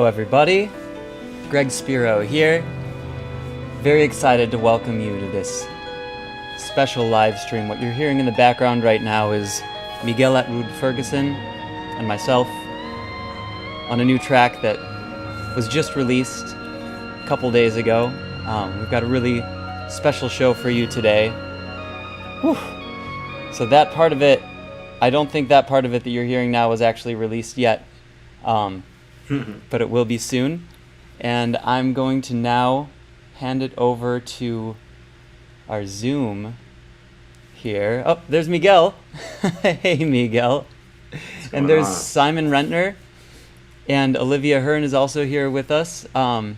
Hello everybody, Greg Spero here. Very excited to welcome you to this special live stream. What you're hearing in the background right now is Miguel Atwood-Ferguson and myself on a new track that was just released a couple days ago. We've got a really special show for you today. Whew. So that part of it, I don't think that part of it that you're hearing now was actually released yet. But it will be soon. And I'm going to now hand it over to our Zoom here. Oh, there's Miguel. Hey, Miguel. And there's Simon Rentner. And Olivia Hern is also here with us. Hi.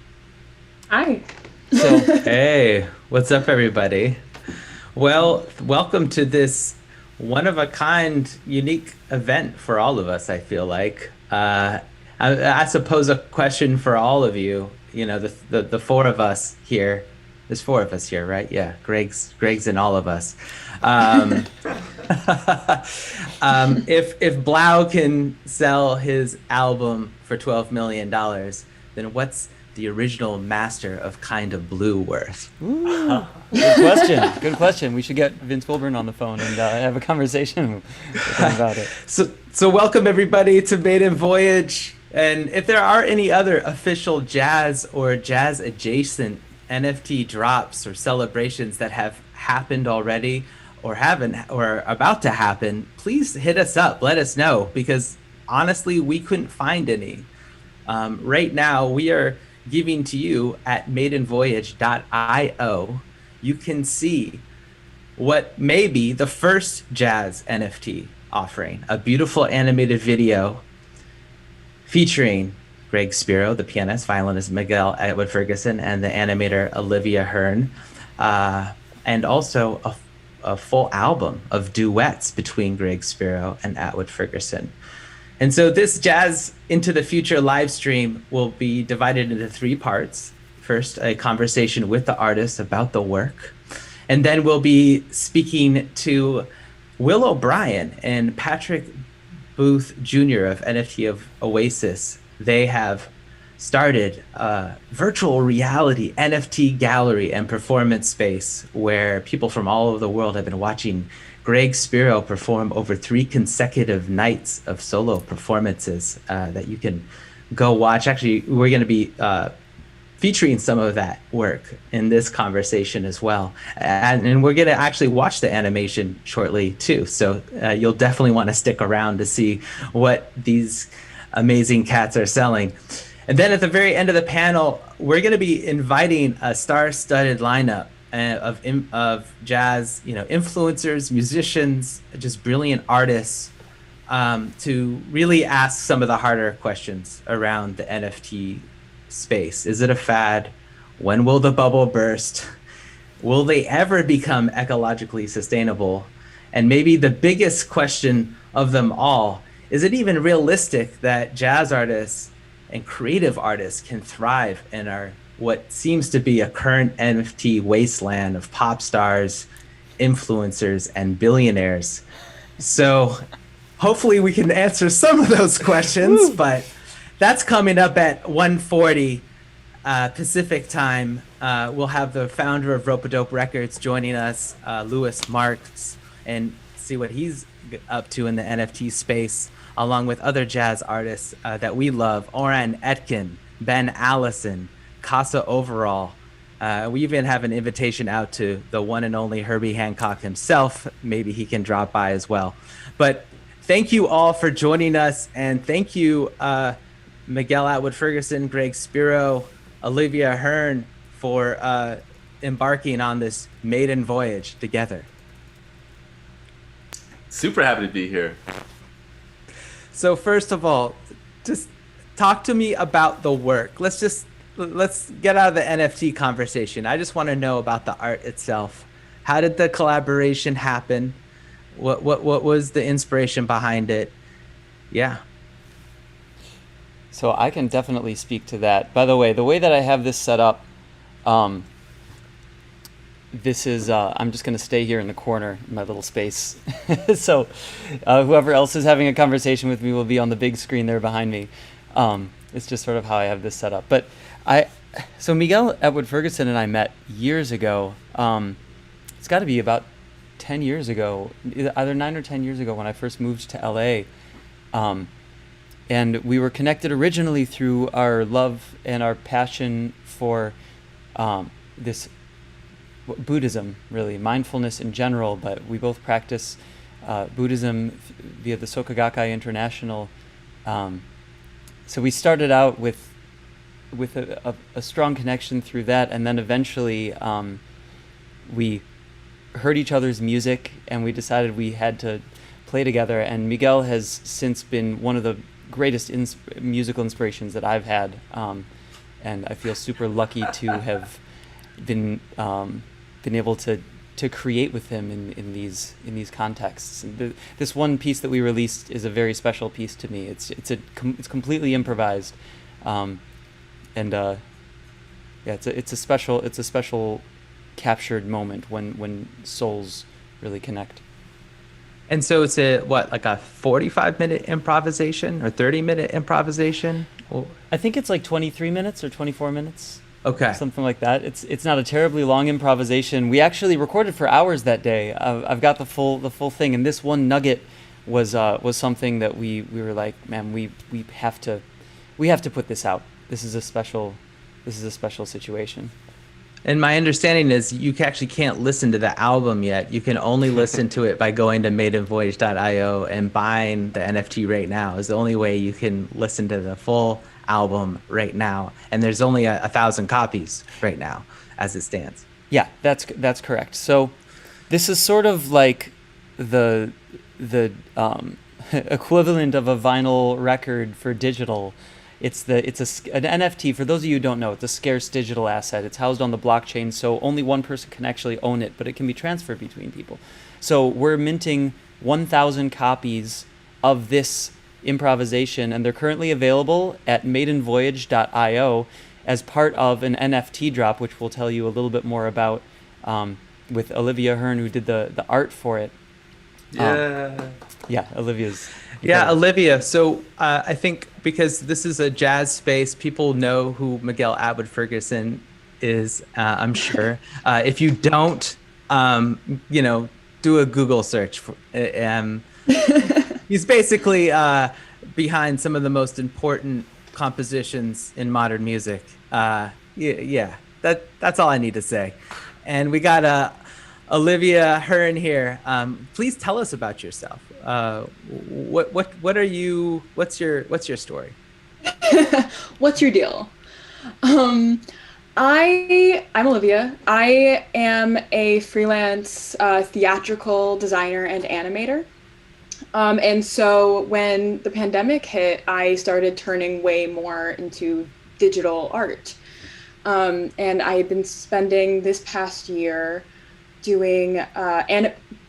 So, hey, what's up, everybody? Well, welcome to this one-of-a-kind, unique event for all of us, I feel like. I suppose a question for all of you, you know, the four of us here. There's four of us here, right? Yeah, Greg's and all of us. If Blau can sell his album for $12 million, then what's the original master of Kind of Blue worth? ooh, good question. Good question. We should get Vince Wilburn on the phone and have a conversation with him about it. So welcome everybody to Maiden Voyage. And if there are any other official jazz or jazz adjacent NFT drops or celebrations that have happened already or haven't or are about to happen, please hit us up. Let us know, because honestly, we couldn't find any. Right now, we are giving to you at maidenvoyage.io. You can see what may be the first jazz NFT offering, a beautiful animated video featuring Greg Spero, the pianist, violinist Miguel Atwood-Ferguson, and the animator Olivia Hern, and also a full album of duets between Greg Spero and Atwood-Ferguson. And so this Jazz Into the Future live stream will be divided into three parts. First, a conversation with the artist about the work, and then we'll be speaking to Will O'Brien and Patrick Booth Jr. of NFT of Oasis. They have started a virtual reality NFT gallery and performance space where people from all over the world have been watching Greg Spero perform over 3 consecutive nights of solo performances that you can go watch. Actually, we're going to be featuring some of that work in this conversation as well. And we're going to actually watch the animation shortly too. So you'll definitely want to stick around to see what these amazing cats are selling. And then at the very end of the panel, we're going to be inviting a star-studded lineup of jazz, influencers, musicians, just brilliant artists, to really ask some of the harder questions around the NFT space. Is it a fad? When will the bubble burst? Will they ever become ecologically sustainable? And maybe the biggest question of them all, is it even realistic that jazz artists and creative artists can thrive in our what seems to be a current NFT wasteland of pop stars, influencers, and billionaires? So hopefully we can answer some of those questions, but that's coming up at 1:40 Pacific time. We'll have the founder of Ropeadope Records joining us, Louis Marks, and see what he's up to in the NFT space, along with other jazz artists that we love, Oran Etkin, Ben Allison, Casa Overall. We even have an invitation out to the one and only Herbie Hancock himself. Maybe he can drop by as well. But thank you all for joining us, and thank you, Miguel Atwood-Ferguson, Greg Spero, Olivia Hern, for embarking on this maiden voyage together. Super happy to be here. So first of all, just talk to me about the work. Let's get out of the NFT conversation. I just want to know about the art itself. How did the collaboration happen? What was the inspiration behind it? Yeah. So I can definitely speak to that. By the way that I have this set up, this is, I'm just going to stay here in the corner in my little space. So whoever else is having a conversation with me will be on the big screen there behind me. It's just sort of how I have this set up. But so Miguel Atwood-Ferguson and I met years ago. It's got to be about 10 years ago, either 9 or 10 years ago when I first moved to LA. And we were connected originally through our love and our passion for this Buddhism, really, mindfulness in general, but we both practice Buddhism via the Soka Gakkai International. So we started out with a strong connection through that, and then eventually we heard each other's music, and we decided we had to play together. And Miguel has since been one of the greatest musical inspirations that I've had, and I feel super lucky to have been able to create with him in these contexts. And this one piece that we released is a very special piece to me. It's completely improvised, it's a special captured moment when souls really connect. And so it's like a 45-minute improvisation or 30-minute improvisation? I think it's like 23 minutes or 24 minutes. Okay. Something like that. It's not a terribly long improvisation. We actually recorded for hours that day. I've got the full thing, and this one nugget was something that we were like, man, we have to put this out. This is a special situation. And my understanding is you actually can't listen to the album yet. You can only listen to it by going to maidenvoyage.io and buying the NFT right now is the only way you can listen to the full album right now. And there's only 1,000 copies right now as it stands. Yeah, that's correct. So this is sort of like the equivalent of a vinyl record for digital. It's an NFT. For those of you who don't know, it's a scarce digital asset. It's housed on the blockchain, so only one person can actually own it, but it can be transferred between people. So we're minting 1,000 copies of this improvisation, and they're currently available at maidenvoyage.io as part of an NFT drop, which we'll tell you a little bit more about, with Olivia Hern, who did the art for it. Olivia's... Yeah, Olivia. So I think because this is a jazz space, people know who Miguel Atwood-Ferguson is, I'm sure. If you don't, do a Google search. He's basically behind some of the most important compositions in modern music. That's all I need to say. And we got Olivia Hern here. Please tell us about yourself. What are you? What's your story? What's your deal? I'm Olivia. I am a freelance theatrical designer and animator. And so when the pandemic hit, I started turning way more into digital art. And I had been spending this past year doing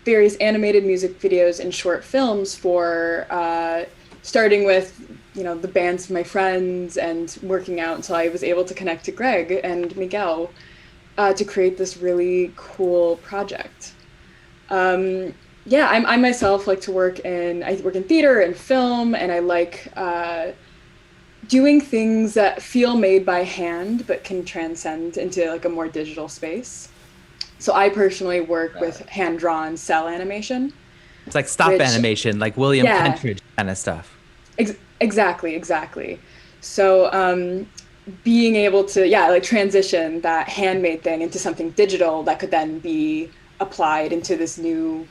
various animated music videos and short films for starting with the bands of my friends and working out until I was able to connect to Greg and Miguel to create this really cool project. I myself like to work in theater and film, and I like doing things that feel made by hand but can transcend into like a more digital space. So I personally work with hand-drawn cell animation. It's like stop animation, like William Pentridge kind of stuff. Exactly. So being able to transition that handmade thing into something digital that could then be applied into this new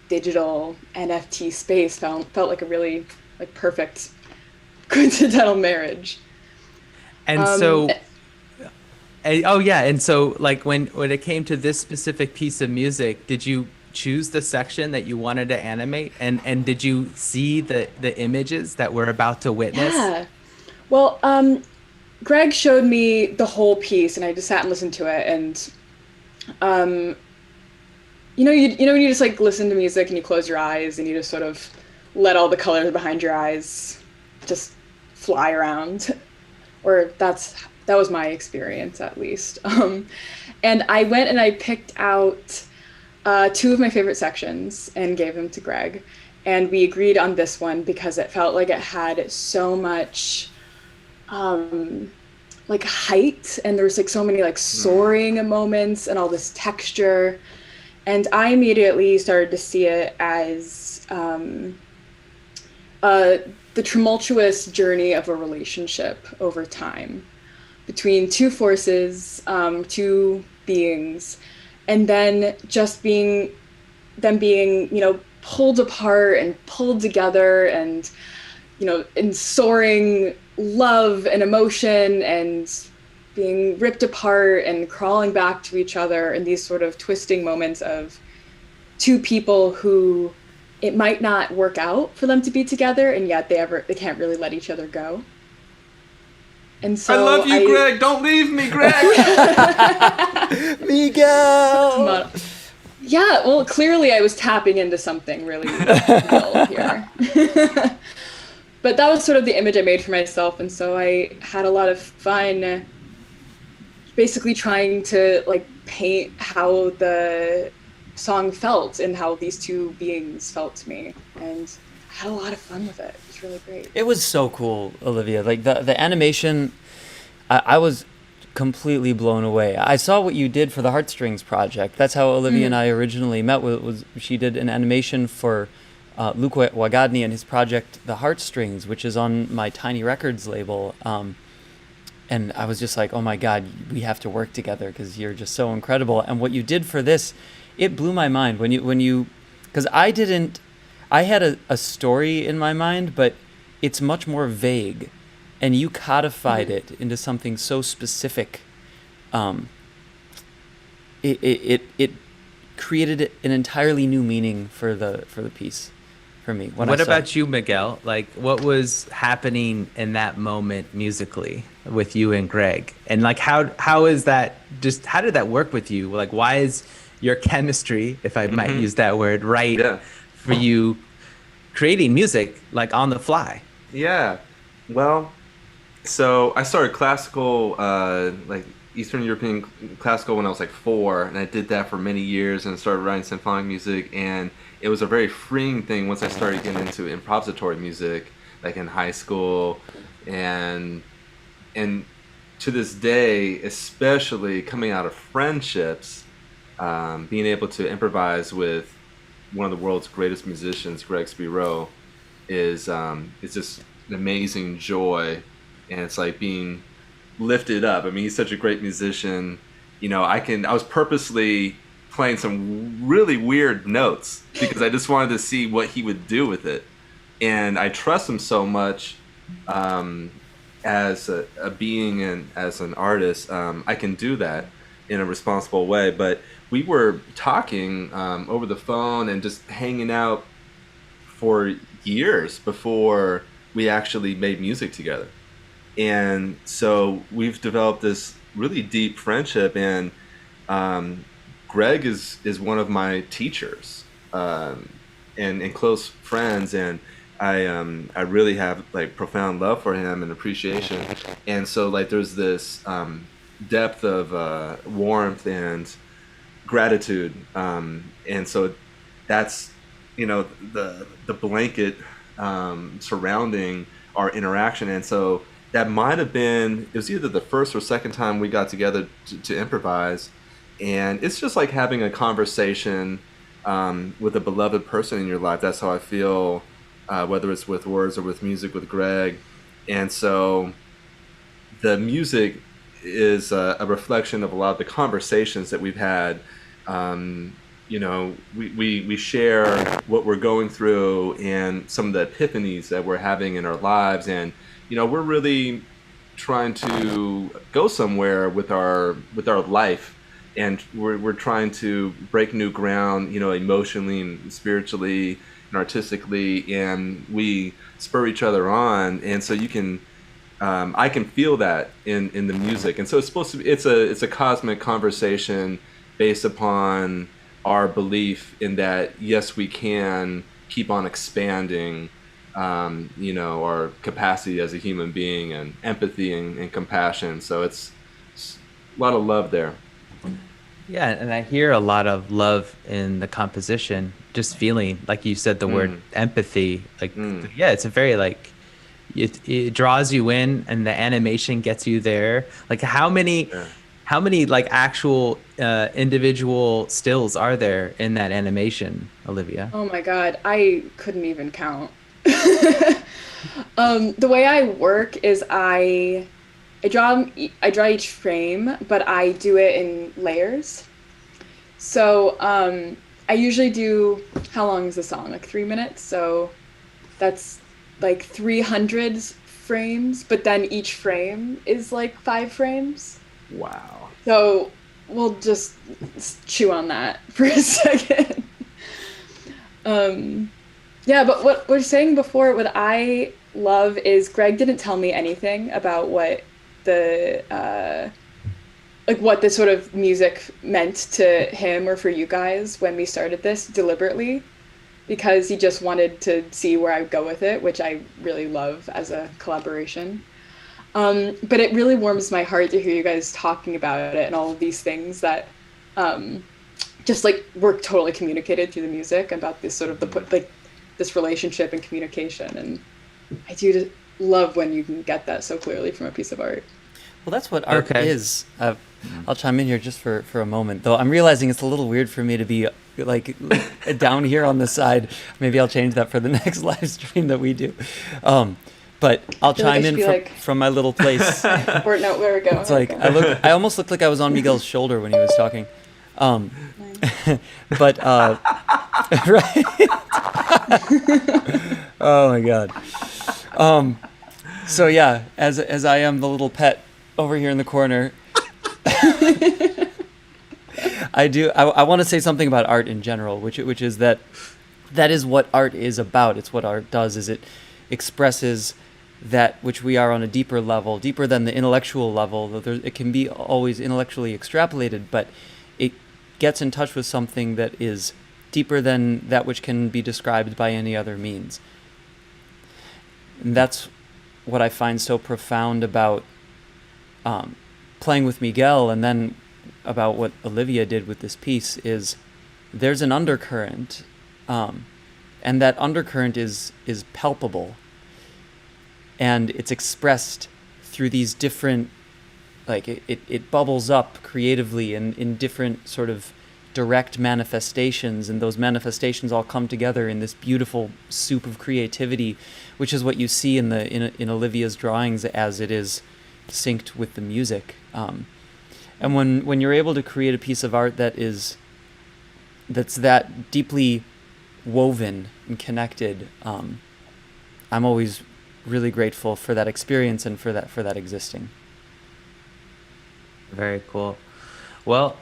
digital NFT space felt like a really perfect coincidental marriage. And and so like when it came to this specific piece of music, did you choose the section that you wanted to animate, and did you see the images that we're about to witness? Yeah. Well, Greg showed me the whole piece, and I just sat and listened to it, and when you just like listen to music and you close your eyes and you just sort of let all the colors behind your eyes just fly around, or that was my experience at least. And I went and I picked out 2 of my favorite sections and gave them to Greg, and we agreed on this one because it felt like it had so much like height, and there's like so many like soaring moments and all this texture. And I immediately started to see it as the tumultuous journey of a relationship over time between two forces, two beings, and then just being pulled apart and pulled together, and in soaring love and emotion, and being ripped apart and crawling back to each other in these sort of twisting moments of two people who it might not work out for them to be together, and yet they can't really let each other go. And so I love you, Greg. Don't leave me, Greg. Miguel. Yeah, well, clearly I was tapping into something really real here. But that was sort of the image I made for myself, and so I had a lot of fun basically trying to like paint how the song felt and how these two beings felt to me, and I had a lot of fun with it. It was really great. It was so cool, Olivia. Like the animation, I was completely blown away. I saw what you did for the Heartstrings project. That's how Olivia and I originally met. Was she did an animation for Luke Wagadny and his project, The Heartstrings, which is on my Tiny Records label. And I was just like, oh my God, we have to work together because you're just so incredible. And what you did for this, it blew my mind when you, because I had a story in my mind, but it's much more vague, and you codified it into something so specific. It created an entirely new meaning for the piece for me. What about you, Miguel? Like, what was happening in that moment musically with you and Greg? And like, how is that? Just how did that work with you? Like, why is your chemistry, if I might use that word, right, for you creating music like on the fly? Yeah, well, so I started classical, like Eastern European classical when I was like 4, and I did that for many years and started writing symphonic music, and it was a very freeing thing once I started getting into improvisatory music, like in high school, and to this day, especially coming out of friendships, being able to improvise with one of the world's greatest musicians, Greg Spero, is just an amazing joy, and it's like being lifted up. I mean, he's such a great musician. I was purposely playing some really weird notes because I just wanted to see what he would do with it, and I trust him so much as a being and as an artist. I can do that in a responsible way. But we were talking over the phone and just hanging out for years before we actually made music together. And so we've developed this really deep friendship, and Greg is one of my teachers and close friends, and I really have like profound love for him and appreciation. And so like there's this depth of warmth and gratitude, and so that's the blanket surrounding our interaction. And so that might have been, it was either the first or second time we got together to improvise, and it's just like having a conversation with a beloved person in your life. That's how I feel, whether it's with words or with music with Greg. And so the music is a reflection of a lot of the conversations that we've had. We share what we're going through and some of the epiphanies that we're having in our lives, and we're really trying to go somewhere with our life, and we're trying to break new ground, emotionally and spiritually and artistically, and we spur each other on. And so you can I can feel that in the music. And so it's supposed to be, it's a cosmic conversation based upon our belief in that, yes, we can keep on expanding our capacity as a human being, and empathy and compassion. So it's a lot of love there. Yeah, and I hear a lot of love in the composition, just feeling, like you said, the word empathy. Like, yeah, it's a very like it draws you in, and the animation gets you there. Like how many like actual individual stills are there in that animation, Olivia? Oh my God, I couldn't even count. The way I work is I draw each frame, but I do it in layers. So I usually do, how long is the song? Like 3 minutes. So that's like 300 frames, but then each frame is like 5 frames. Wow. So we'll just chew on that for a second. Yeah, but what we're saying before, what I love is Greg didn't tell me anything about what the like what this sort of music meant to him or for you guys when we started this deliberately, because he just wanted to see where I would go with it, which I really love as a collaboration. But it really warms my heart to hear you guys talking about it and all of these things that just like were totally communicated through the music about this sort of like this relationship and communication. And I do love when you can get that so clearly from a piece of art. Well, that's what art is. I'll chime in here just for a moment, though I'm realizing it's a little weird for me to be like down here on the side. Maybe I'll change that for the next live stream that we do. But I'll chime in from my little place. Or no, where we go. It's like I almost looked like I was on Miguel's shoulder when he was talking. But right. Oh my God. So yeah, as I am the little pet over here in the corner, I want to say something about art in general, which is that is what art is about. It's what art does, is it expresses that which we are on a deeper level, deeper than the intellectual level. It can be always intellectually extrapolated, but it gets in touch with something that is deeper than that which can be described by any other means. And that's what I find so profound about playing with Miguel, and then about what Olivia did with this piece, is there's an undercurrent, and that undercurrent is palpable, and it's expressed through these different, like it bubbles up creatively in different sort of direct manifestations, and those manifestations all come together in this beautiful soup of creativity, which is what you see in Olivia's drawings as it is synced with the music. And when you're able to create a piece of art that's that deeply woven and connected, I'm always really grateful for that experience and for that existing. Very cool. Well,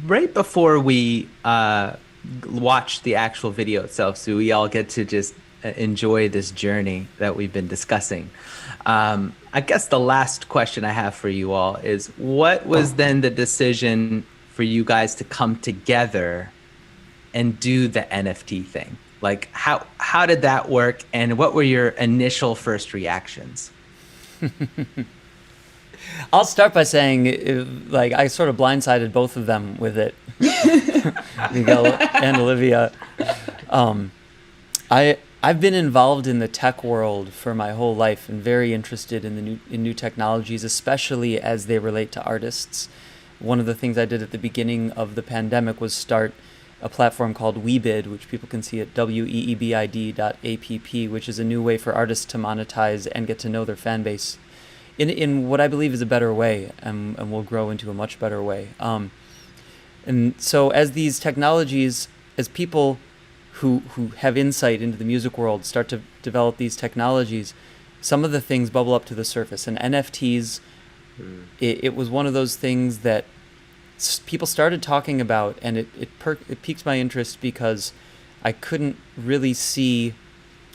right before we watch the actual video itself, so we all get to just enjoy this journey that we've been discussing, I guess the last question I have for you all is, what was then the decision for you guys to come together and do the NFT thing? Like, how did that work, and what were your initial first reactions? I'll start by saying, like, I sort of blindsided both of them with it, Miguel and Olivia. I've been involved in the tech world for my whole life and very interested in new technologies, especially as they relate to artists. One of the things I did at the beginning of the pandemic was start a platform called Weebid, which people can see at weebid.app, which is a new way for artists to monetize and get to know their fan base in what I believe is a better way, and will grow into a much better way. And so as these technologies, as people who have insight into the music world start to develop these technologies, some of the things bubble up to the surface. And NFTs, it was one of those things that people started talking about, and it piqued my interest because I couldn't really see,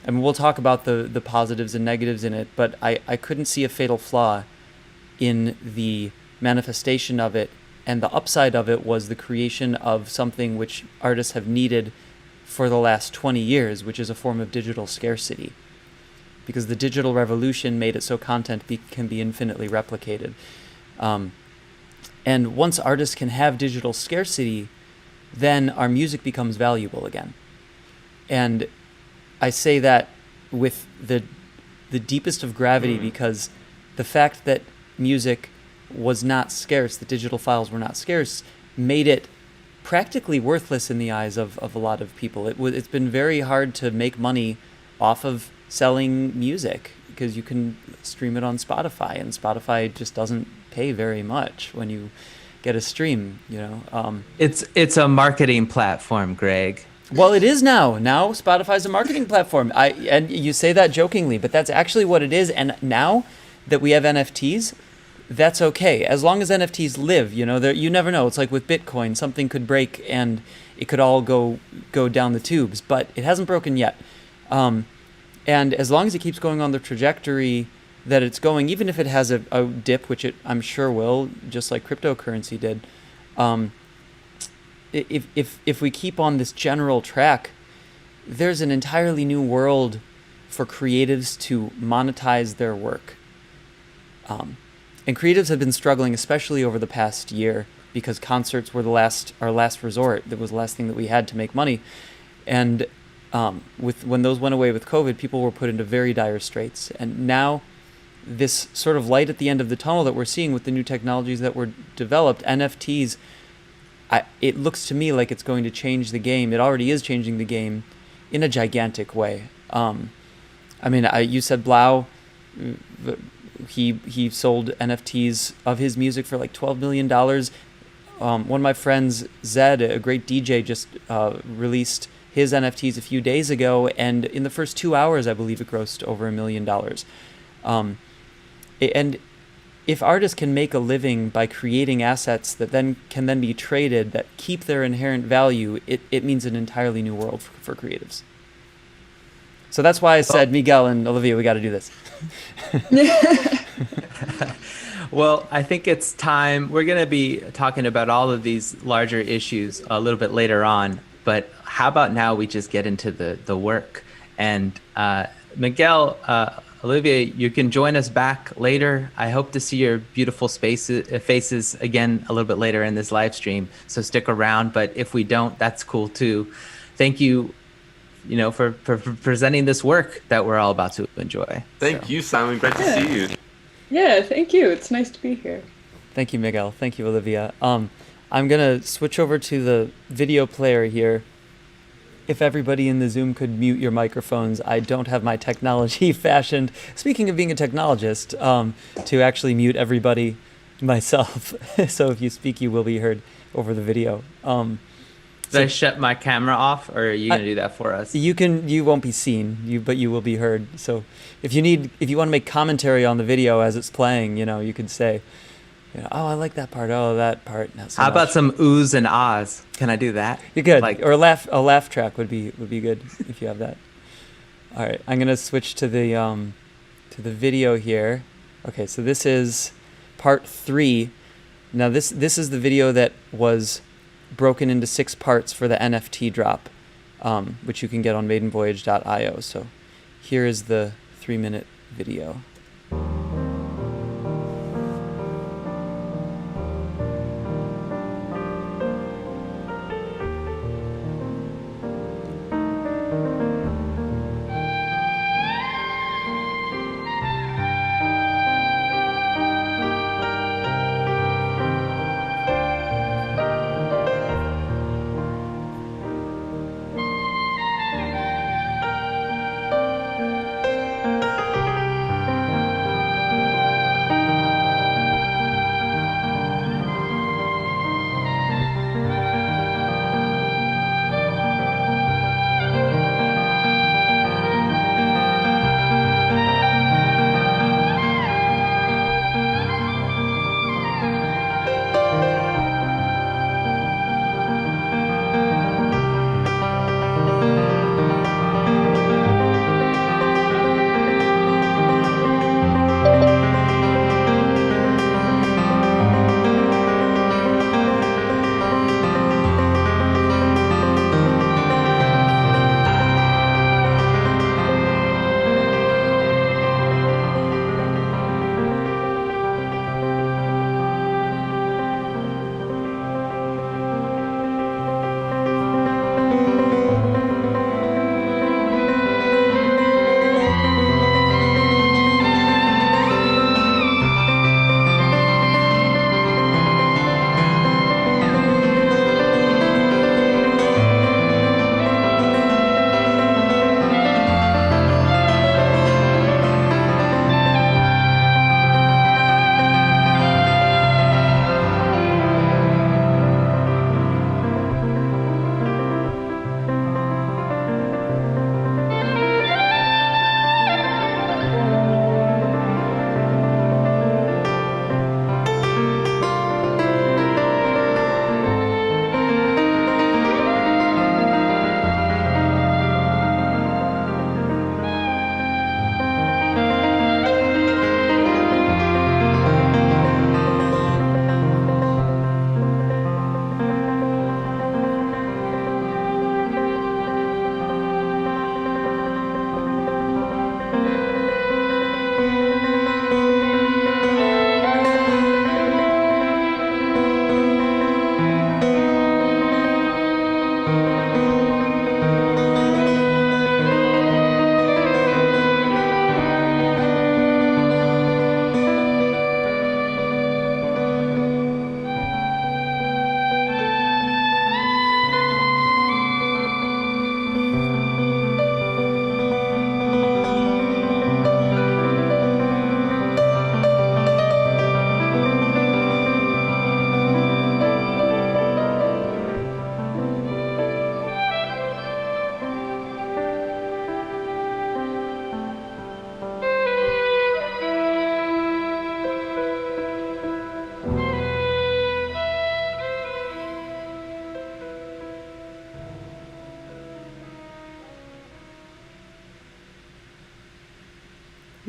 I mean, we'll talk about the positives and negatives in it, but I couldn't see a fatal flaw in the manifestation of it. And the upside of it was the creation of something which artists have needed for the last 20 years, which is a form of digital scarcity. Because the digital revolution made it so content can be infinitely replicated. And once artists can have digital scarcity, then our music becomes valuable again. And I say that with the deepest of gravity, because the fact that music was not scarce, the digital files were not scarce, made it practically worthless in the eyes of a lot of people. It's been very hard to make money off of selling music, because you can stream it on Spotify, and Spotify just doesn't pay very much when you get a stream, you know. It's a marketing platform, Greg. Well, it is now. Now Spotify's a marketing platform. And you say that jokingly, but that's actually what it is. And now that we have NFTs, that's okay. As long as NFTs live, you know, you never know. It's like with Bitcoin, something could break and it could all go down the tubes, but it hasn't broken yet. And as long as it keeps going on the trajectory that it's going, even if it has a dip, which it I'm sure will, just like cryptocurrency did, if we keep on this general track, there's an entirely new world for creatives to monetize their work. And creatives have been struggling, especially over the past year, because concerts were our last resort. That was the last thing that we had to make money. And when those went away with COVID, people were put into very dire straits. And now this sort of light at the end of the tunnel that we're seeing with the new technologies that were developed, NFTs, it looks to me like it's going to change the game. It already is changing the game in a gigantic way. I mean, you said Blau, he sold NFTs of his music for like $12 million. One of my friends, Zed, a great DJ, just released his NFTs a few days ago, and in the first 2 hours, I believe it grossed over $1 million. And if artists can make a living by creating assets that can be traded, that keep their inherent value, it means an entirely new world for creatives. So that's why I said, Miguel and Olivia, we got to do this. Well, I think it's time. We're going to be talking about all of these larger issues a little bit later on, but how about now we just get into the work? And Miguel, Olivia, you can join us back later. I hope to see your beautiful faces again a little bit later in this live stream. So stick around. But if we don't, that's cool too. Thank you, for presenting this work that we're all about to enjoy. Thank you, Simon. Great to see you. Yeah, thank you. It's nice to be here. Thank you, Miguel. Thank you, Olivia. I'm gonna switch over to the video player here. If everybody in the Zoom could mute your microphones, I don't have my technology fashioned, speaking of being a technologist, to actually mute everybody myself. So if you speak, you will be heard over the video. Did I shut my camera off, or are you going to do that for us? You won't be seen, but you will be heard. So if you want to make commentary on the video as it's playing, you could say, oh, I like that part. Oh, that part. Not so How much. about some oohs and ahs? Can I do that? You could, or a laugh track would be good if you have that. All right, I'm gonna switch to the video here. Okay, so this is part 3. Now this is the video that was broken into 6 parts for the NFT drop, which you can get on maidenvoyage.io. So here is the 3-minute video.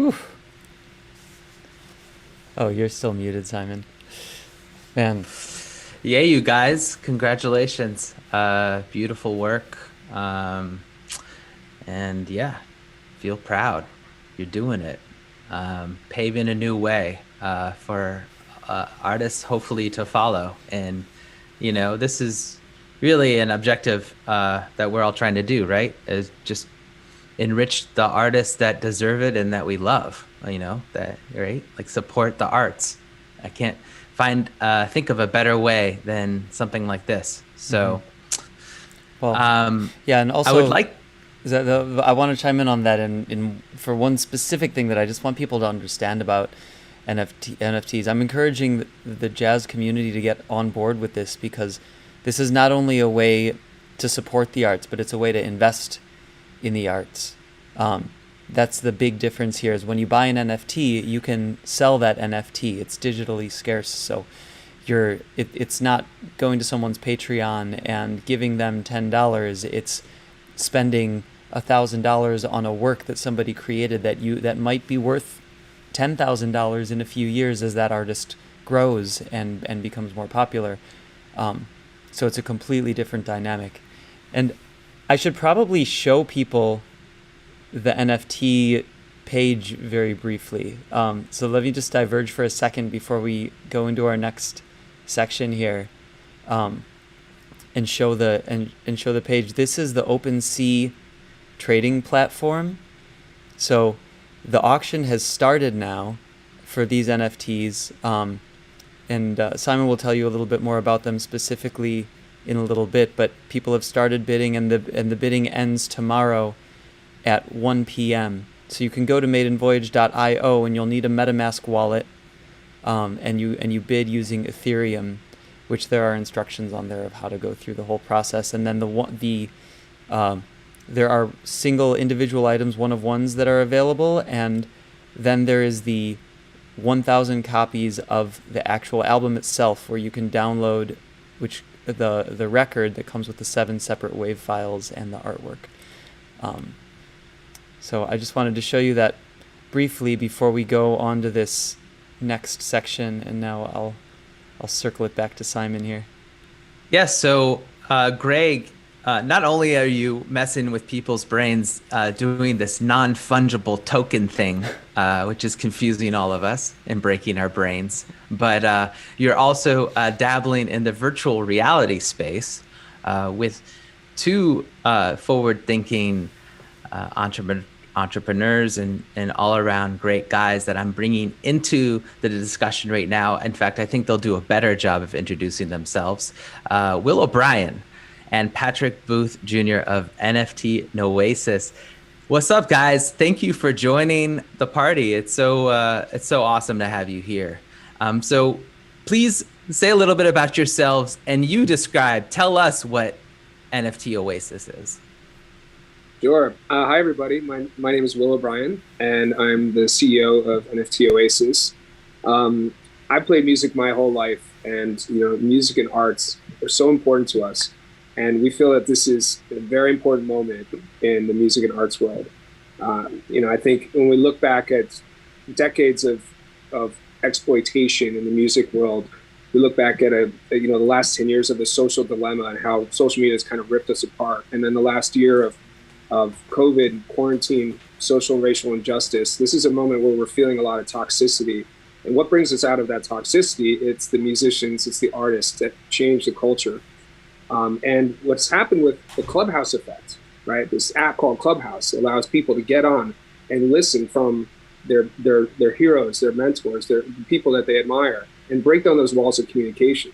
Whew. Oh, you're still muted, Simon. Man. Yeah, you guys, congratulations. Beautiful work. And yeah, feel proud. You're doing it. Paving a new way for artists hopefully to follow. And, this is really an objective that we're all trying to do, right? Is just enrich the artists that deserve it and that we love, that, right? Like support the arts. I can't think of a better way than something like this. So, well, yeah, and also I would like. I want to chime in on that, and for one specific thing that I just want people to understand about NFTs. I'm encouraging the jazz community to get on board with this, because this is not only a way to support the arts, but it's a way to invest in the arts. That's the big difference here, is when you buy an NFT, you can sell that NFT. It's digitally scarce, so it's not going to someone's Patreon and giving them $10. It's spending $1,000 on a work that somebody created that might be worth $10,000 in a few years as that artist grows and becomes more popular. So it's a completely different dynamic. And I should probably show people the NFT page very briefly. So let me just diverge for a second before we go into our next section here, and show the page. This is the OpenSea trading platform. So the auction has started now for these NFTs, and Simon will tell you a little bit more about them specifically in a little bit. But people have started bidding, and the bidding ends tomorrow at 1 p.m. So you can go to maidenvoyage.io, and you'll need a MetaMask wallet, and you bid using Ethereum, which there are instructions on there of how to go through the whole process. And then there are single individual items, one-of-ones, that are available, and then there is the 1,000 copies of the actual album itself, where you can download the record that comes with the 7 separate WAV files and the artwork. So I just wanted to show you that briefly before we go on to this next section, and now I'll circle it back to Simon here. Yes, so Greg, not only are you messing with people's brains doing this non-fungible token thing, which is confusing all of us and breaking our brains, but you're also dabbling in the virtual reality space with two forward-thinking entrepreneurs and all around great guys that I'm bringing into the discussion right now. In fact, I think they'll do a better job of introducing themselves. Will O'Brien and Patrick Booth Jr. of NFT Noasis. What's up, guys? Thank you for joining the party. It's so awesome to have you here. So please say a little bit about yourselves, and you tell us what NFT Oasis is. Sure. Hi, everybody. My name is Will O'Brien, and I'm the CEO of NFT Oasis. I played music my whole life, and music and arts are so important to us. And we feel that this is a very important moment in the music and arts world. I think when we look back at decades of exploitation in the music world, we look back at the last 10 years of the social dilemma and how social media has kind of ripped us apart. And then the last year of COVID, quarantine, social and racial injustice, this is a moment where we're feeling a lot of toxicity. And what brings us out of that toxicity? It's the musicians, it's the artists that change the culture. And what's happened with the Clubhouse effect, right? This app called Clubhouse allows people to get on and listen from their heroes, their mentors, their people that they admire, and break down those walls of communication.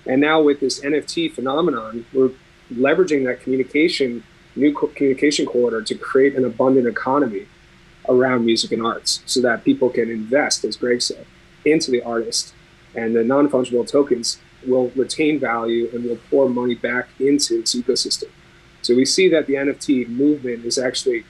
And now with this NFT phenomenon, we're leveraging that new communication corridor to create an abundant economy around music and arts, so that people can invest, as Greg said, into the artist, and the non-fungible tokens will retain value and will pour money back into this ecosystem. So we see that the NFT movement is actually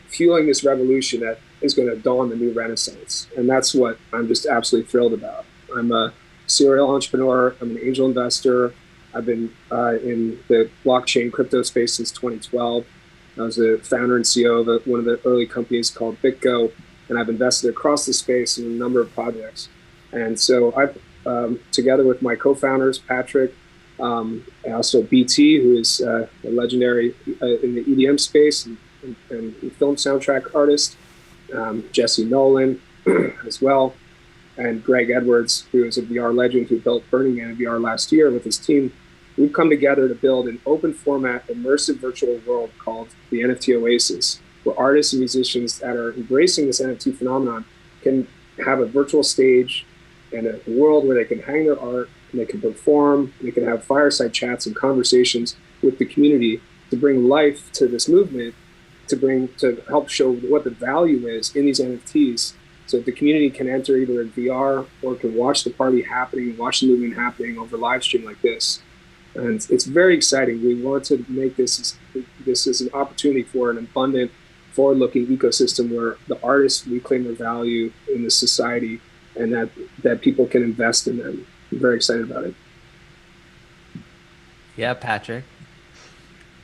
fueling this revolution that is going to dawn the new renaissance. And that's what I'm just absolutely thrilled about. I'm a serial entrepreneur. I'm an angel investor. I've been in the blockchain crypto space since 2012. I was the founder and CEO of one of the early companies called WBGO. and I've invested across the space in a number of projects. And so I've, together with my co-founders, Patrick, and also BT, who is a legendary in the EDM space and film soundtrack artist, Jesse Nolan as well, and Greg Edwards, who is a VR legend who built Burning Man in VR last year with his team. We've come together to build an open format, immersive virtual world called the NFT Oasis, where artists and musicians that are embracing this NFT phenomenon can have a virtual stage and a world where they can hang their art and they can perform, they can have fireside chats and conversations with the community to bring life to this movement, to help show what the value is in these NFTs, so that the community can enter either in VR or can watch the party happening, watch the movement happening over live stream like this. And it's very exciting. We want to make this is an opportunity for an abundant, forward-looking ecosystem where the artists reclaim their value in this society and that people can invest in them. I'm very excited about it. Yeah, Patrick.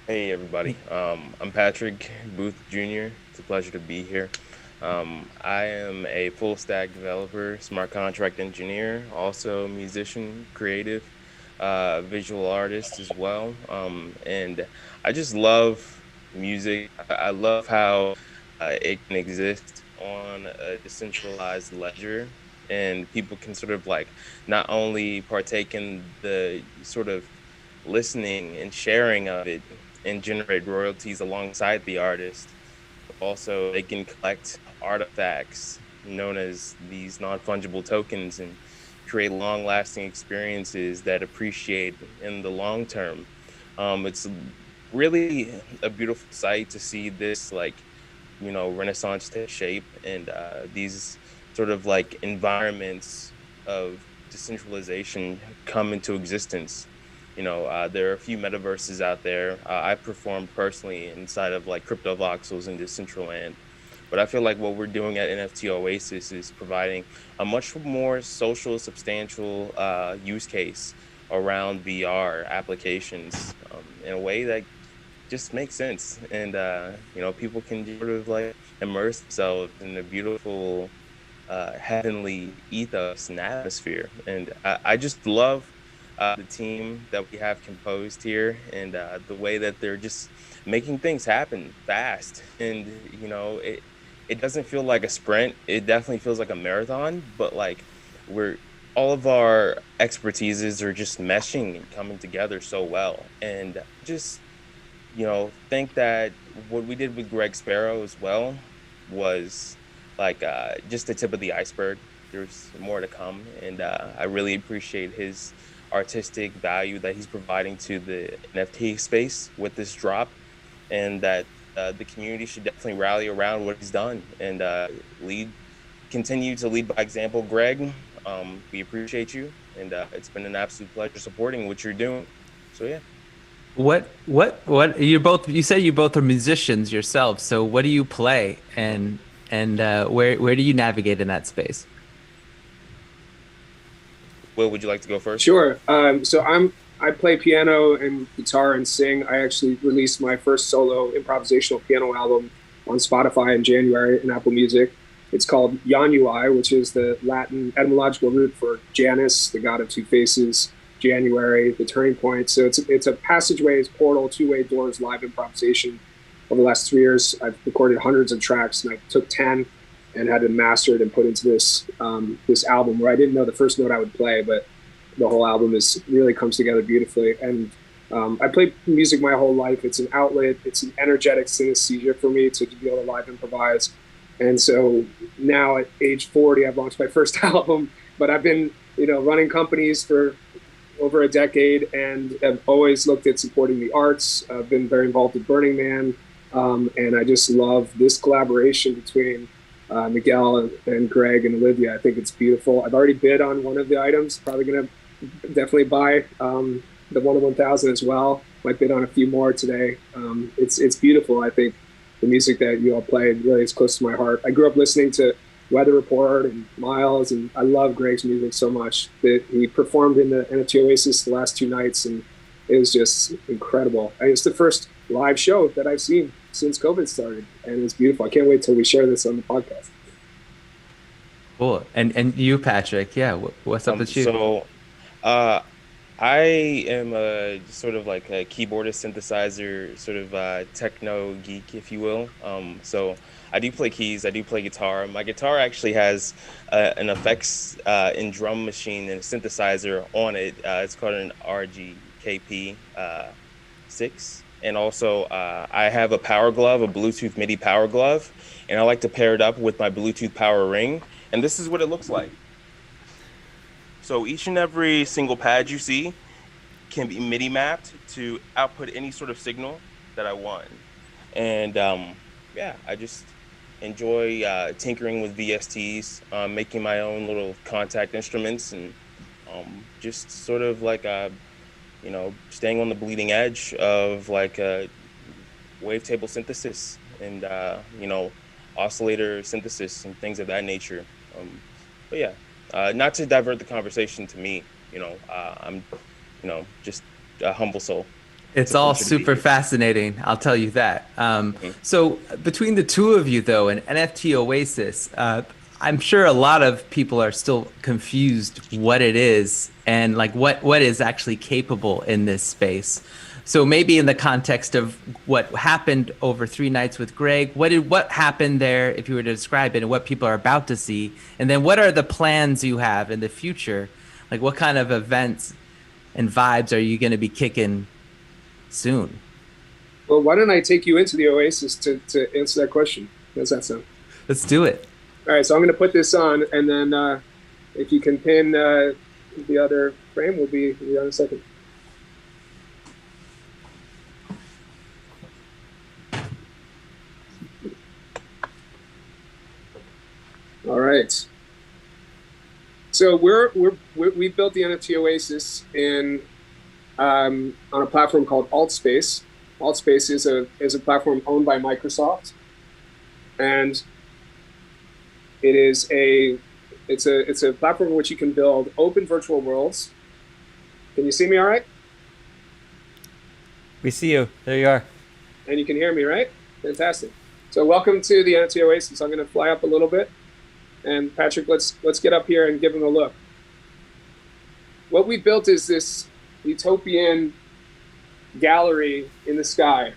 Hey, everybody. I'm Patrick Booth Jr. It's a pleasure to be here. I am a full-stack developer, smart contract engineer, also musician, creative, visual artist as well. And I just love music. I love how it can exist on a decentralized ledger, and people can sort of like not only partake in the sort of listening and sharing of it and generate royalties alongside the artist, but also they can collect artifacts known as these non-fungible tokens and create long-lasting experiences that appreciate in the long term. It's really a beautiful sight to see this, like, you know, renaissance take shape, and these sort of like environments of decentralization come into existence. You know, there are a few metaverses out there. I performed personally inside of like crypto voxels in Decentraland. But I feel like what we're doing at NFT Oasis is providing a much more social, substantial use case around VR applications in a way that just makes sense. And, you know, people can sort of like immerse themselves in a beautiful, heavenly ethos and atmosphere. And I just love the team that we have composed here, and the way that they're just making things happen fast. And, you know, it doesn't feel like a sprint. It definitely feels like a marathon, but like all of our expertises are just meshing and coming together so well. And just, you know, think that what we did with Greg Spero as well was like just the tip of the iceberg. There's more to come, and I really appreciate his artistic value that he's providing to the NFT space with this drop, and that the community should definitely rally around what he's done and continue to lead by example. Greg, we appreciate you, and it's been an absolute pleasure supporting what you're doing. So yeah. What you say you both are musicians yourselves, so what do you play, and where do you navigate in that space? Will, would you like to go first? Sure. So I play piano and guitar and sing. I actually released my first solo improvisational piano album on Spotify in January and Apple Music. It's called January, which is the Latin etymological root for Janus, the god of two faces, January, the turning point. So it's a passageways, portal, two-way doors, live improvisation. Over the last 3 years, I've recorded hundreds of tracks, and I took 10 and had it mastered and put into this album where I didn't know the first note I would play, but the whole album really comes together beautifully. And I played music my whole life. It's an outlet. It's an energetic synesthesia for me to be able to live improvise. And so now at age 40, I've launched my first album, but I've been, you know, running companies for over a decade, and have always looked at supporting the arts. I've been very involved with Burning Man, and I just love this collaboration between Miguel and Greg and Olivia. I think it's beautiful. I've already bid on one of the items, probably going to definitely buy the 1 of 1,000 as well. Might bid on a few more today. It's beautiful. I think the music that you all played really is close to my heart. I grew up listening to Weather Report and Miles, and I love Greg's music so much that he performed in the NFT Oasis the last 2 nights, and it was just incredible. It's the first live show that I've seen since COVID started, and it's beautiful. I can't wait till we share this on the podcast. Cool. And you, Patrick, yeah, what's up with you? So, uh, I am a sort of like a keyboardist, synthesizer, sort of techno geek, if you will. So I do play keys, I do play guitar. My guitar actually has an effects and drum machine and a synthesizer on it. It's called an RGKP 6. And also, I have a power glove, a Bluetooth MIDI power glove, and I like to pair it up with my Bluetooth power ring. And this is what it looks like. So each and every single pad you see can be MIDI mapped to output any sort of signal that I want. And yeah, I just enjoy tinkering with VSTs, making my own little contact instruments, and just sort of like staying on the bleeding edge of like wavetable synthesis and oscillator synthesis and things of that nature. But yeah. Not to divert the conversation to me, I'm, just a humble soul. It's all super fascinating, I'll tell you that. So between the two of you, though, and NFT Oasis, I'm sure a lot of people are still confused what it is and like what is actually capable in this space. So maybe in the context of what happened over 3 nights with Greg, what happened there, if you were to describe it, and what people are about to see, and then what are the plans you have in the future? Like what kind of events and vibes are you going to be kicking soon? Well, why don't I take you into the Oasis to answer that question? How does that sound? Let's do it. All right, so I'm going to put this on, and then if you can pin the other frame, we'll be on in a second. All right. So we built the NFT Oasis on a platform called Altspace. Altspace is a platform owned by Microsoft, and it's a platform in which you can build open virtual worlds. Can you see me all right? We see you. There you are. And you can hear me, right? Fantastic. So welcome to the NFT Oasis. I'm going to fly up a little bit. And Patrick, let's get up here and give him a look. What we built is this utopian gallery in the sky.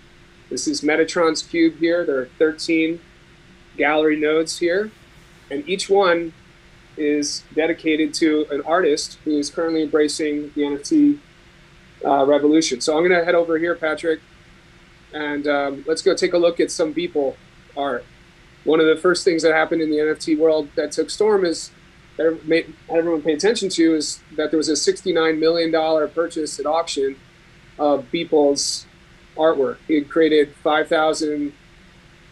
This is Metatron's cube here. There are 13 gallery nodes here, and each one is dedicated to an artist who is currently embracing the NFT revolution. So I'm going to head over here, Patrick, and let's go take a look at some Beeple art. One of the first things that happened in the NFT world that took storm is that made everyone pay attention to is that there was a $69 million purchase at auction of Beeple's artwork. He had created 5,000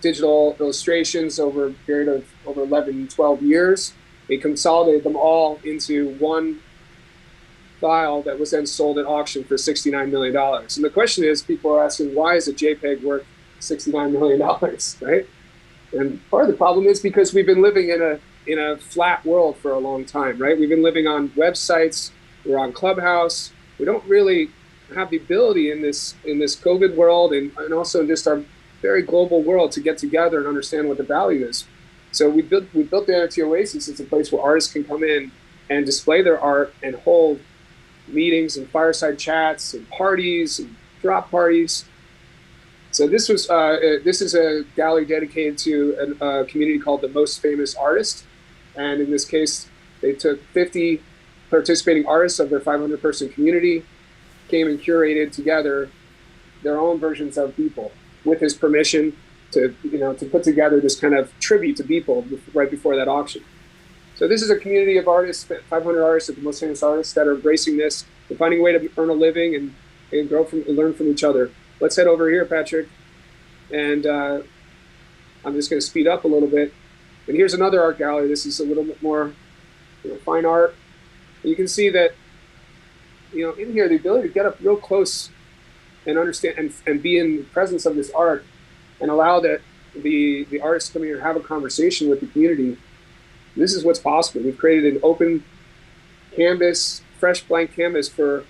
digital illustrations over a period of over 11, 12 years. He consolidated them all into one file that was then sold at auction for $69 million. And the question is, people are asking, why is a JPEG worth $69 million, right? And part of the problem is because we've been living in a flat world for a long time, right? We've been living on websites, we're on Clubhouse. We don't really have the ability in this COVID world and also just our very global world to get together and understand what the value is. So we built the NFT Oasis. It's a place where artists can come in and display their art and hold meetings and fireside chats and parties and drop parties. So this is a gallery dedicated to a community called the Most Famous Artist. And in this case, they took 50 participating artists of their 500-person community, came and curated together their own versions of Beeple with his permission to put together this kind of tribute to Beeple right before that auction. So this is a community of artists, 500 artists of the Most Famous Artists that are embracing this and finding a way to earn a living and grow from and learn from each other. Let's head over here, Patrick. And I'm just going to speed up a little bit. And here's another art gallery. This is a little bit more fine art. You can see that, in here, the ability to get up real close and understand and be in the presence of this art and allow that the artists come here and have a conversation with the community. This is what's possible. We've created an open canvas, fresh blank canvas for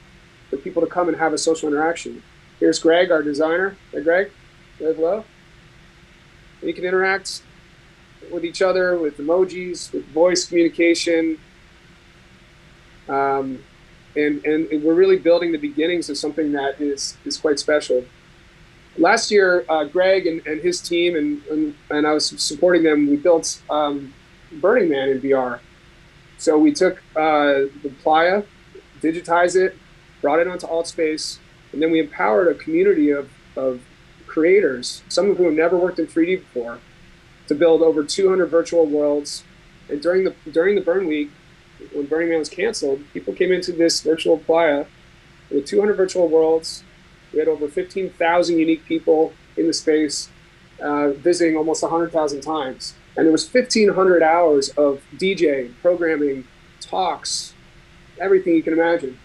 people to come and have a social interaction. Here's Greg, our designer. Hey, Greg, wave hello. And you can interact with each other, with emojis, with voice communication. And we're really building the beginnings of something that is quite special. Last year, Greg and his team and I was supporting them. We built Burning Man in VR. So we took the Playa, digitized it, brought it onto AltSpace, and then we empowered a community of creators, some of whom have never worked in 3D before, to build over 200 virtual worlds. And during the Burn Week, when Burning Man was canceled, people came into this virtual Playa with 200 virtual worlds. We had over 15,000 unique people in the space, visiting almost 100,000 times. And there was 1,500 hours of DJing, programming, talks, everything you can imagine.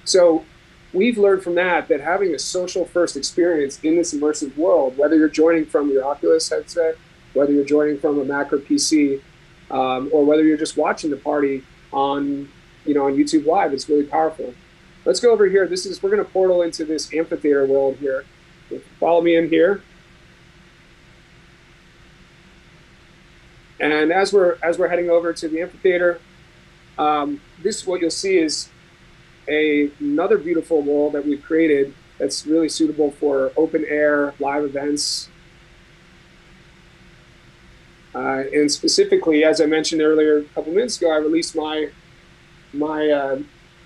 So we've learned from that having a social first experience in this immersive world, whether you're joining from your Oculus headset, whether you're joining from a Mac or PC, or whether you're just watching the party on YouTube Live, it's really powerful. Let's go over here. We're going to portal into this amphitheater world here. Follow me in here. And as we're heading over to the amphitheater, what you'll see is another beautiful world that we've created that's really suitable for open air live events. And specifically, as I mentioned earlier, a couple minutes ago, I released my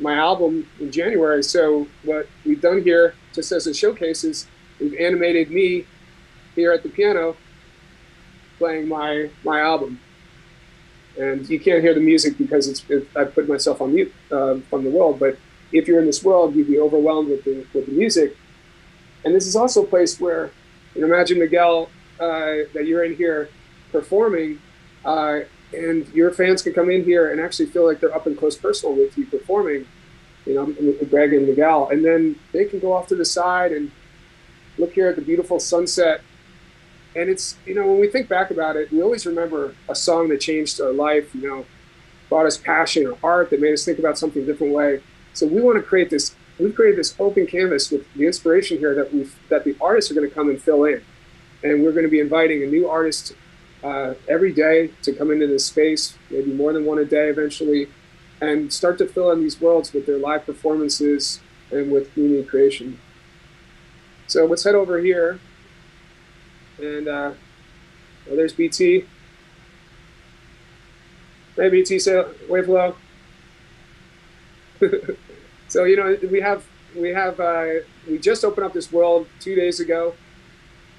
album in January. So what we've done here, just as a showcase, is we've animated me here at the piano playing my album. And you can't hear the music because I put myself on mute from the world. But if you're in this world, you'd be overwhelmed with the music. And this is also a place where, imagine, Miguel, that you're in here performing, and your fans can come in here and actually feel like they're up and close personal with you performing, with Greg and Miguel. And then they can go off to the side and look here at the beautiful sunset. And it's, when we think back about it, we always remember a song that changed our life, brought us passion or art that made us think about something a different way. So we want to create this, we've created this open canvas with the inspiration here that the artists are going to come and fill in. And we're going to be inviting a new artist every day to come into this space, maybe more than one a day eventually, and start to fill in these worlds with their live performances and with community creation. So let's head over here. And there's BT. Hey, BT, say wave hello. So we just opened up this world 2 days ago.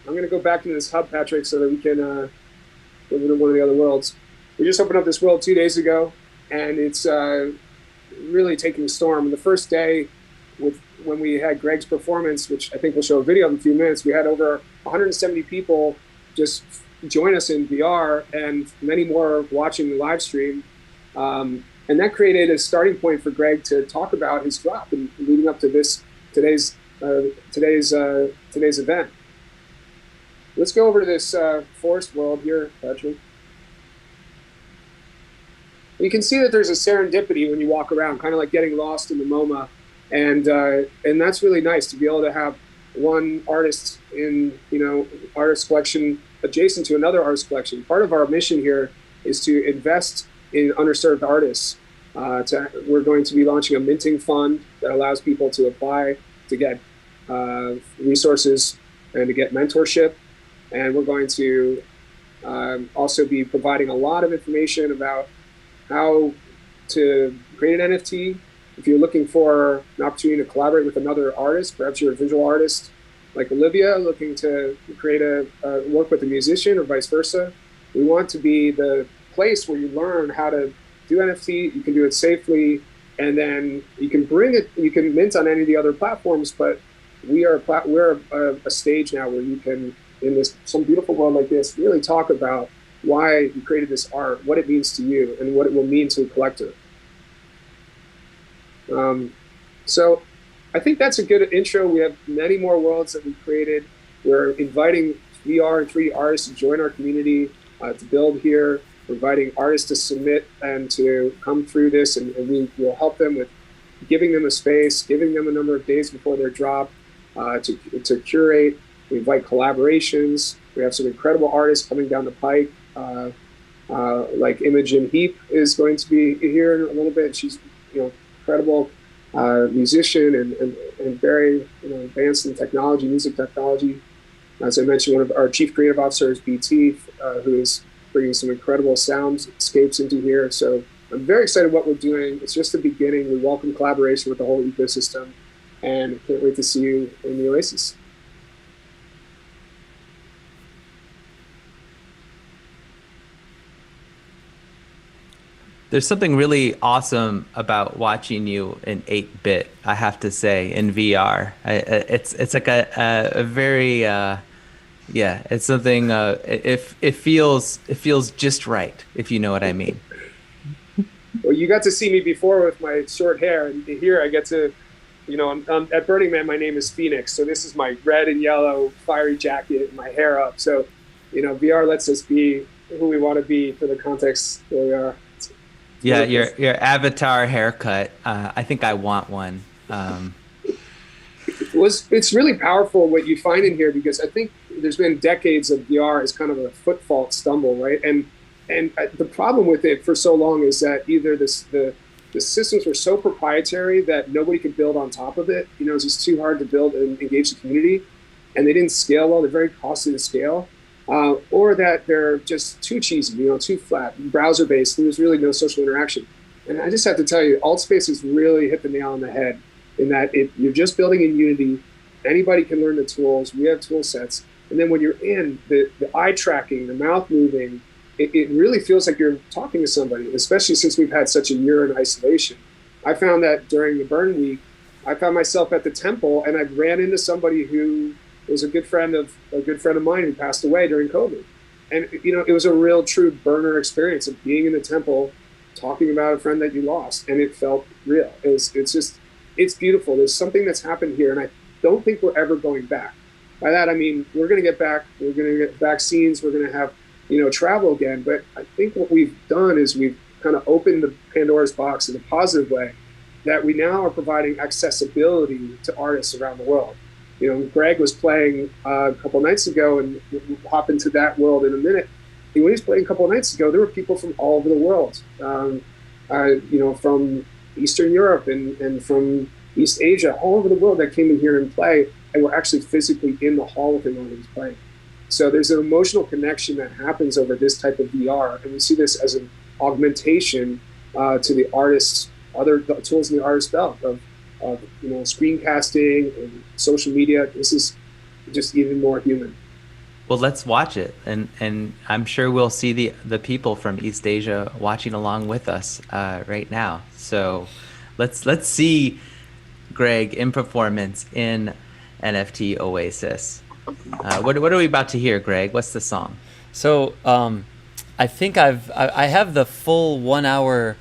I'm going to go back into this hub, Patrick, so that we can go into one of the other worlds. We just opened up this world 2 days ago, and it's really taking a storm. The first day, when we had Greg's performance, which I think we'll show a video in a few minutes, we had over 170 people just join us in VR, and many more watching the live stream. And that created a starting point for Greg to talk about his drop and leading up to today's event. Let's go over to this forest world here, Patrick. You can see that there's a serendipity when you walk around, kind of like getting lost in the MoMA. And that's really nice to be able to have one artist in, artist collection adjacent to another artist collection. Part of our mission here is to invest in underserved artists. We're going to be launching a minting fund that allows people to apply to get resources and to get mentorship. And we're going to also be providing a lot of information about how to create an NFT. If you're looking for an opportunity to collaborate with another artist, perhaps you're a visual artist like Olivia looking to create work with a musician or vice versa, we want to be the place where you learn how to do NFT. You can do it safely, and then you can you can mint on any of the other platforms, but we're a stage now where you can, in some beautiful world like this, really talk about why you created this art, what it means to you, and what it will mean to a collector. So I think that's a good intro. We have many more worlds that we've created. We're inviting VR and 3D artists to join our community, to build here. We're inviting artists to submit and to come through this, and we will help them with giving them a space, giving them a number of days before their drop, to curate. We invite collaborations. We have some incredible artists coming down the pike. Like Imogen Heap is going to be here in a little bit. She's, incredible musician and very, advanced in technology, music technology. As I mentioned, one of our chief creative officers, BT, who is bringing some incredible soundscapes into here. So I'm very excited what we're doing. It's just the beginning. We welcome collaboration with the whole ecosystem, and can't wait to see you in the Oasis. There's something really awesome about watching you in 8-bit, I have to say, in VR. It's like a very it's something. It feels just right, if you know what I mean. Well, you got to see me before with my short hair, and here I get to, I'm at Burning Man. My name is Phoenix, so this is my red and yellow fiery jacket, and my hair up. So, VR lets us be who we want to be for the context where we are. Yeah, your avatar haircut. I think I want one. It's really powerful what you find in here, because I think there's been decades of VR as kind of a foot fault stumble, right? And the problem with it for so long is that either the systems were so proprietary that nobody could build on top of it. It's just too hard to build and engage the community, and they didn't scale well. They're very costly to scale. Or that they're just too cheesy, too flat, browser-based, and there's really no social interaction. And I just have to tell you, Altspace has really hit the nail on the head in that you're just building in Unity. Anybody can learn the tools. We have tool sets. And then when you're in, the eye tracking, the mouth moving, it really feels like you're talking to somebody, especially since we've had such a year in isolation. I found that during the Burn Week, I found myself at the temple, and I ran into somebody who was a good friend of mine who passed away during COVID. And, it was a real true burner experience of being in the temple, talking about a friend that you lost. And it felt real. It's beautiful. There's something that's happened here. And I don't think we're ever going back. By that, I mean, we're going to get back. We're going to get vaccines. We're going to have, travel again. But I think what we've done is we've kind of opened the Pandora's box in a positive way, that we now are providing accessibility to artists around the world. Greg was playing a couple nights ago, and we'll hop into that world in a minute. When he was playing a couple nights ago, there were people from all over the world, from Eastern Europe and from East Asia, all over the world that came in here and play, and were actually physically in the hall with him while he was playing. So there's an emotional connection that happens over this type of VR, and we see this as an augmentation to the artist's other tools in the artist's belt of screencasting and social media. This is just even more human. Well, let's watch it, and I'm sure we'll see the people from East Asia watching along with us right now. So let's see Greg in performance in NFT Oasis. What are we about to hear, Greg? What's the song? So I think I have the full 1 hour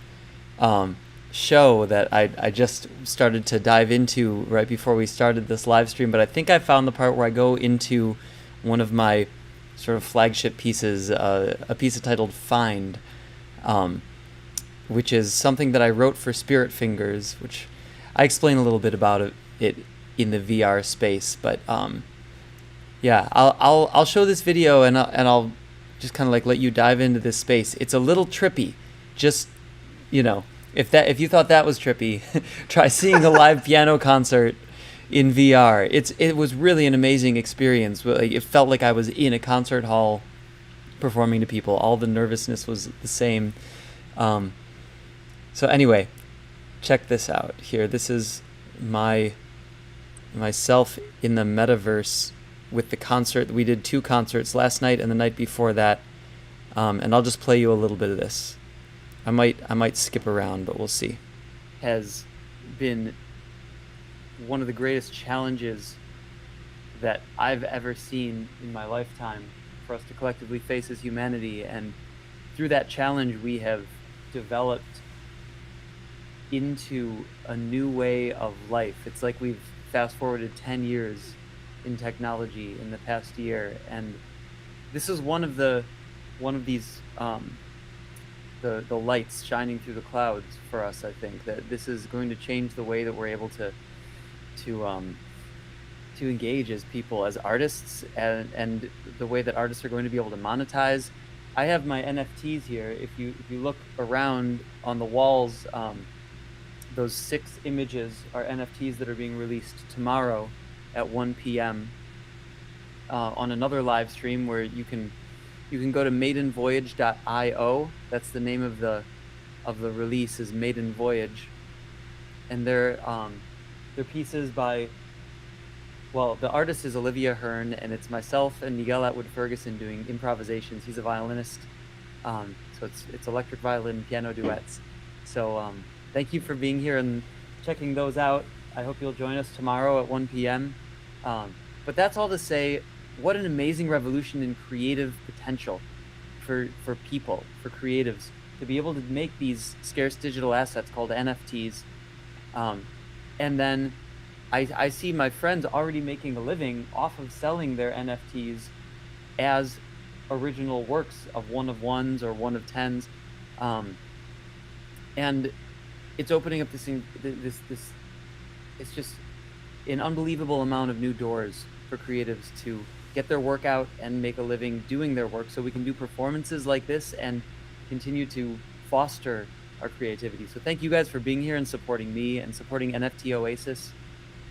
show that I just started to dive into right before we started this live stream, but I think I found the part where I go into one of my sort of flagship pieces, a piece titled Find, which is something that I wrote for Spirit Fingers, which I explain a little bit about it in the VR space, but yeah, I'll show this video and I'll just kind of like let you dive into this space. It's a little trippy, just if you thought that was trippy, try seeing a live piano concert in VR. It was really an amazing experience. It felt like I was in a concert hall performing to people. All the nervousness was the same. So anyway, check this out here. This is myself in the metaverse with the concert. We did 2 concerts last night and the night before that. And I'll just play you a little bit of this. I might skip around, but we'll see. Has been one of the greatest challenges that I've ever seen in my lifetime for us to collectively face as humanity. And through that challenge, we have developed into a new way of life. It's like we've fast forwarded 10 years in technology in the past year. And this is one of these the lights shining through the clouds for us. I think that this is going to change the way that we're able to to engage as people, as artists, and the way that artists are going to be able to monetize. I have my NFTs here. If you look around on the walls, those 6 images are NFTs that are being released tomorrow at 1 p.m. On another live stream where you can go to maidenvoyage.io. That's the name of the release, is Maiden Voyage, and they're pieces by, well, the artist is Olivia Hern, and it's myself and Miguel Atwood-Ferguson doing improvisations. He's a violinist, so it's electric violin, piano duets. So thank you for being here and checking those out. I hope you'll join us tomorrow at 1 p.m. But that's all to say, what an amazing revolution in creative potential for people, for creatives, to be able to make these scarce digital assets called NFTs. And then I see my friends already making a living off of selling their NFTs as original works of one of ones or one of tens. And it's opening up this it's just an unbelievable amount of new doors for creatives to get their work out and make a living doing their work, so we can do performances like this and continue to foster our creativity. So thank you guys for being here and supporting me and supporting NFT Oasis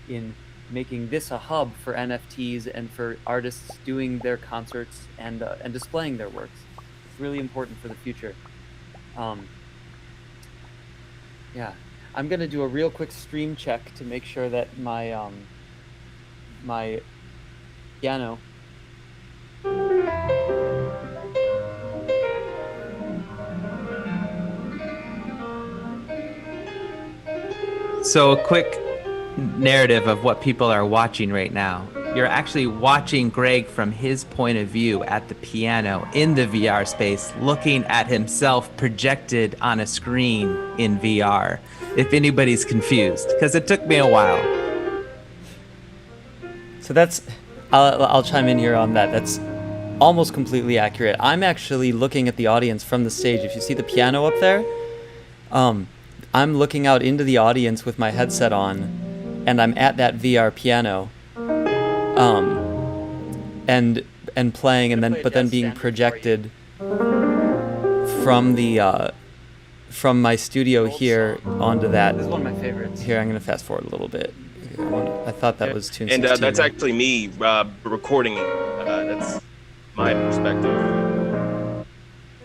in making this a hub for NFTs and for artists doing their concerts and displaying their works. It's really important for the future. Yeah, I'm gonna do a real quick stream check to make sure that my my piano. So a quick narrative of what people are watching right now. You're actually watching Greg from his point of view at the piano in the VR space, looking at himself projected on a screen in VR, if anybody's confused, because it took me a while. So that's, I'll chime in here on that. That's almost completely accurate. I'm actually looking at the audience from the stage. If you see the piano up there, I'm looking out into the audience with my headset on, and I'm at that VR piano, and playing, and then being projected from the from my studio here onto that. This is one of my favorites. Here, I'm gonna fast forward a little bit. I thought that was tune 16. And that's actually me recording. That's my perspective.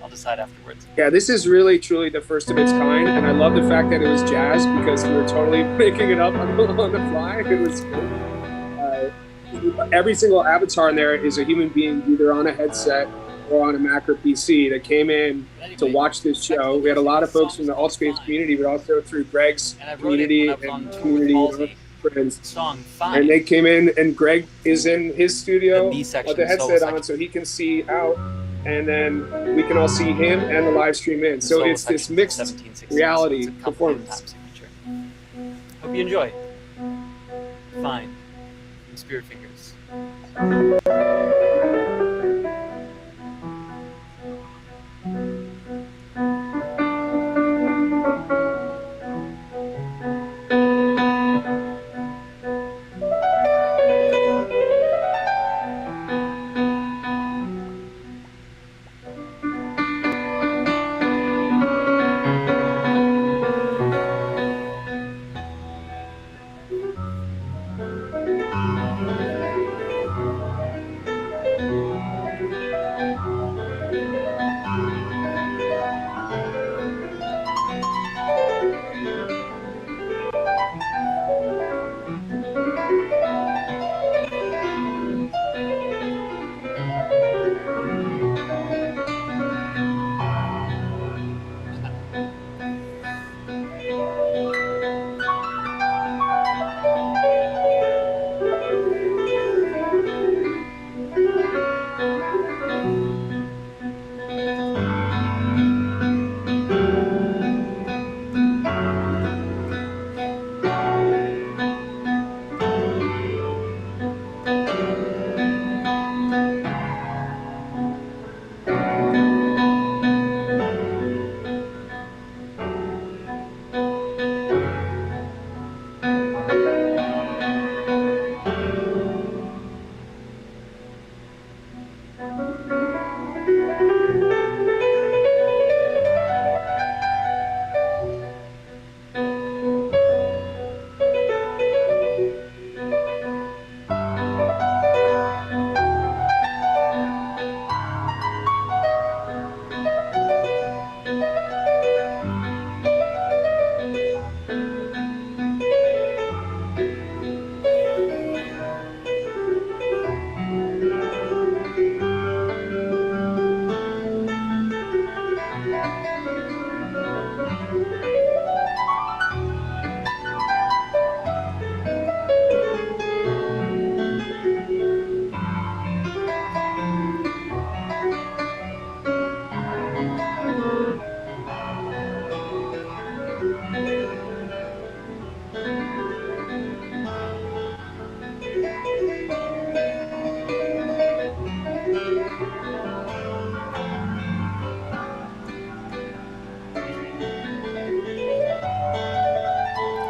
I'll decide afterwards. Yeah, this is really, truly the first of its kind, and I love the fact that it was jazz, because we were totally making it up on the fly. It was every single avatar in there is a human being, either on a headset or on a Mac or PC, that came in to watch this show. We had a lot of folks from the Altspace community, but also through Greg's community and community friends. And they came in, and Greg is in his studio with the headset on, so he can see out, and then we can all see him and the live stream in. So it's this mixed reality performance. Hope you enjoy. Fine. From Spirit Fingers.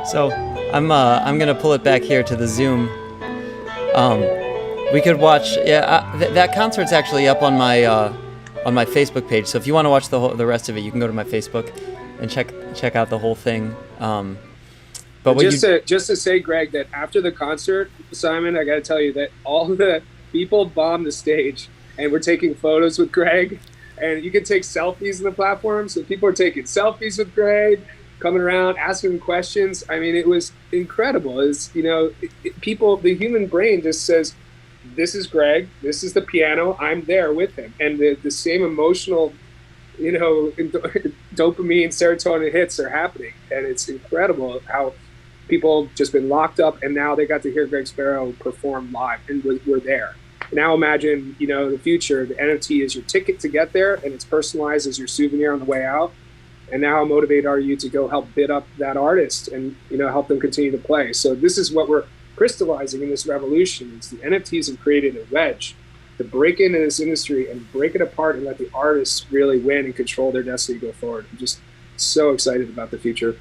So I'm gonna pull it back here to the Zoom. We could watch. Yeah, that concert's actually up on my Facebook page. So if you want to watch the rest of it, you can go to my Facebook and check out the whole thing. But just to say, Greg, that after the concert, Simon, I got to tell you that all the people bombed the stage and we're taking photos with Greg, and you can take selfies on the platform. So people are taking selfies with Greg, coming around, asking him questions. I mean, it was incredible. It's, you know, people, the human brain just says, this is Greg, this is the piano, I'm there with him. And the same emotional, you know, dopamine, serotonin hits are happening. And it's incredible how people just been locked up, and now they got to hear Greg Spero perform live, and we're there. Now imagine, you know, the future, the NFT is your ticket to get there, and it's personalized as your souvenir on the way out. And now how motivated are you to go help bid up that artist and, you know, help them continue to play? So this is what we're crystallizing in this revolution. Is the NFTs have created a wedge to break into this industry and break it apart and let the artists really win and control their destiny go forward. I'm just so excited about the future.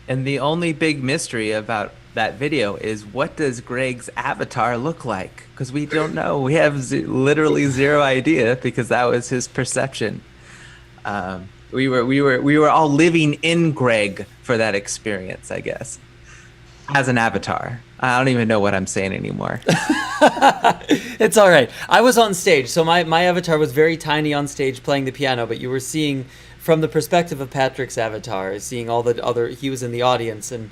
And the only big mystery about that video is, what does Greg's avatar look like? Because we don't know. We have literally zero idea, because that was his perception. We were all living in Greg for that experience, I guess, as an avatar. I don't even know what I'm saying anymore. It's all right. I was on stage, so my avatar was very tiny on stage playing the piano, but you were seeing from the perspective of Patrick's avatar, seeing all the other, he was in the audience, and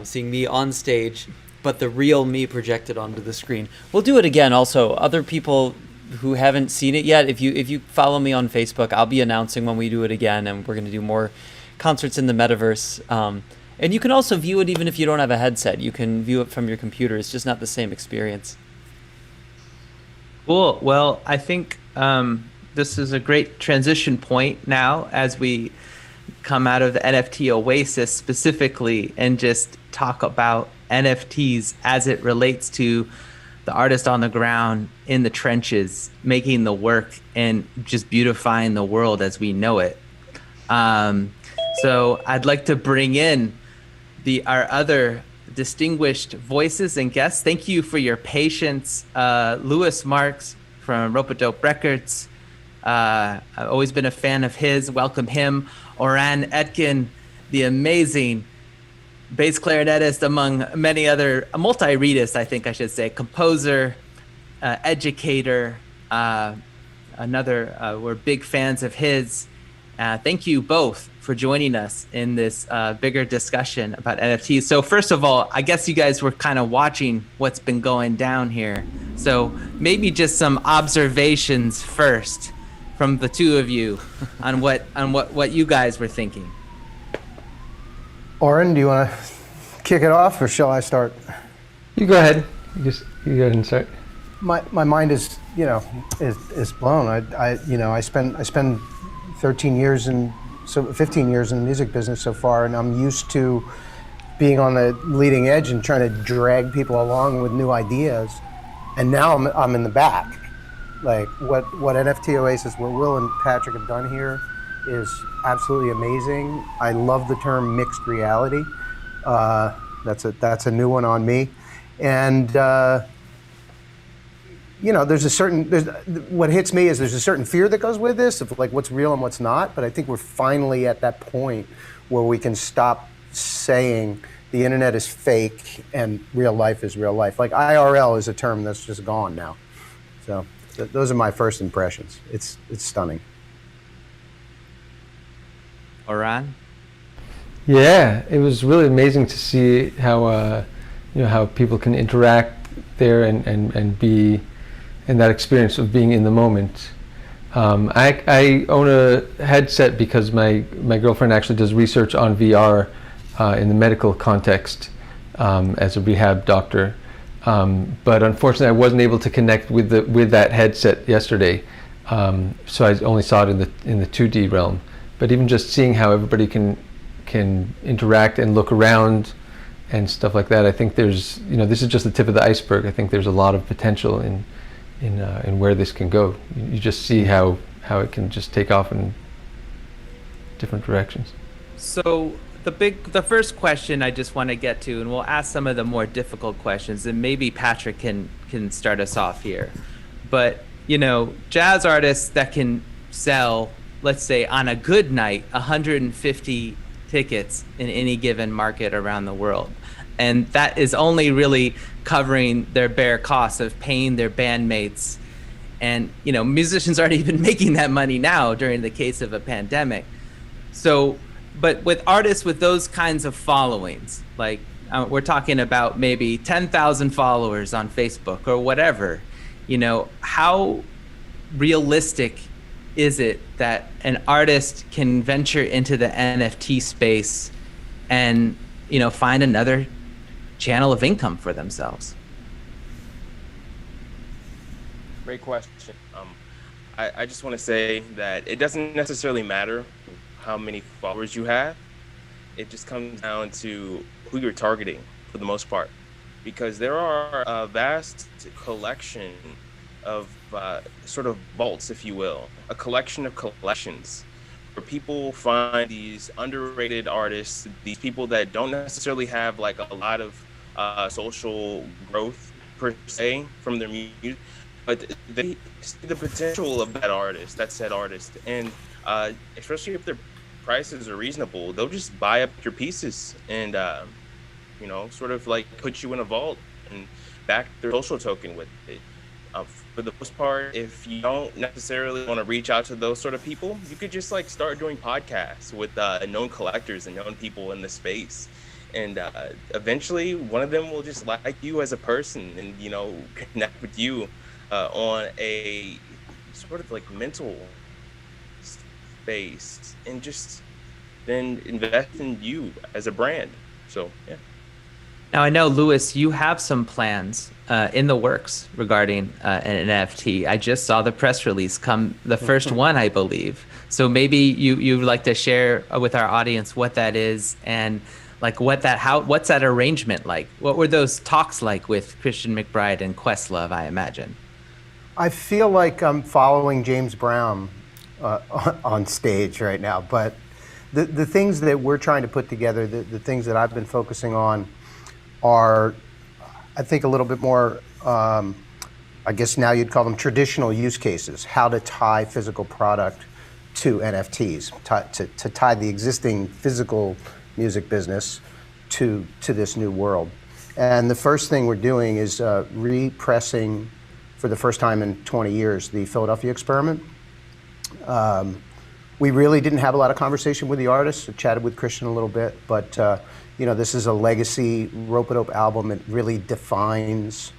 seeing me on stage, but the real me projected onto the screen. We'll do it again also. Other people who haven't seen it yet, if you follow me on Facebook, I'll be announcing when we do it again, and we're going to do more concerts in the metaverse. And you can also view it even if you don't have a headset. You can view it from your computer. It's just not the same experience. Cool. Well, I think this is a great transition point now as we come out of the NFT Oasis specifically and just talk about NFTs as it relates to the artist on the ground in the trenches, making the work and just beautifying the world as we know it. So I'd like to bring in our other distinguished voices and guests. Thank you for your patience. Louis Marks from Ropeadope Records. I've always been a fan of his. Welcome him. Oran Etkin, the amazing bass clarinetist, among many other, multi-reedist, I think I should say, composer, educator, we're big fans of his. Thank you both for joining us in this bigger discussion about NFTs. So first of all, I guess you guys were kind of watching what's been going down here. So maybe just some observations first from the two of you on what you guys were thinking. Oren, do you want to kick it off, or shall I start? You go ahead. You go ahead and start. My mind is blown. I spend 13 years and 15 years in the music business so far, and I'm used to being on the leading edge and trying to drag people along with new ideas. And now I'm in the back. Like what NFT Oasis, what Will and Patrick have done here is absolutely amazing. I love the term mixed reality. That's a new one on me. And what hits me is there's a certain fear that goes with this of like what's real and what's not. But I think we're finally at that point where we can stop saying the internet is fake and real life is real life. Like IRL is a term that's just gone now. So those are my first impressions. It's stunning. Oran? Yeah, it was really amazing to see how how people can interact there and be in that experience of being in the moment. I own a headset because my girlfriend actually does research on VR in the medical context as a rehab doctor. But unfortunately, I wasn't able to connect with that headset yesterday, so I only saw it in the 2D realm. But even just seeing how everybody can interact and look around and stuff like that, I think there's this is just the tip of the iceberg. I think there's a lot of potential in where this can go. You just see how it can just take off in different directions. So the first question I just want to get to, and we'll ask some of the more difficult questions, and maybe Patrick can start us off here. But, you know, jazz artists that can sell, let's say on a good night, 150 tickets in any given market around the world. And that is only really covering their bare costs of paying their bandmates. And, you know, musicians aren't even making that money now during the case of a pandemic. So, but with artists with those kinds of followings, like we're talking about maybe 10,000 followers on Facebook or whatever, you know, how realistic is it that an artist can venture into the NFT space and, you know, find another channel of income for themselves? Great question. I just want to say that it doesn't necessarily matter how many followers you have. It just comes down to who you're targeting for the most part, because there are a vast collection of sort of vaults, if you will, a collection of collections where people find these underrated artists, these people that don't necessarily have like a lot of social growth per se from their music, but they see the potential of that artist, that said artist, and especially if their prices are reasonable, they'll just buy up your pieces and you know, sort of like put you in a vault and back their social token with it. For the most part, if you don't necessarily want to reach out to those sort of people, you could just like start doing podcasts with known collectors and known people in the space. And eventually one of them will just like you as a person and, you know, connect with you on a sort of like mental space and just then invest in you as a brand. So, yeah. Now, I know, Louis, you have some plans in the works regarding an NFT. I just saw the press release come, the first one, I believe. So maybe you'd like to share with our audience what that is and like what's that arrangement like? What were those talks like with Christian McBride and Questlove, I imagine? I feel like I'm following James Brown on stage right now, but the things that we're trying to put together, the things that I've been focusing on are, I think, a little bit more, I guess now you'd call them traditional use cases, how to tie physical product to NFTs, to tie the existing physical music business to this new world. And the first thing we're doing is repressing, for the first time in 20 years, the Philadelphia Experiment. We really didn't have a lot of conversation with the artists. I chatted with Christian a little bit, but you know, this is a legacy Ropeadope album. It really defines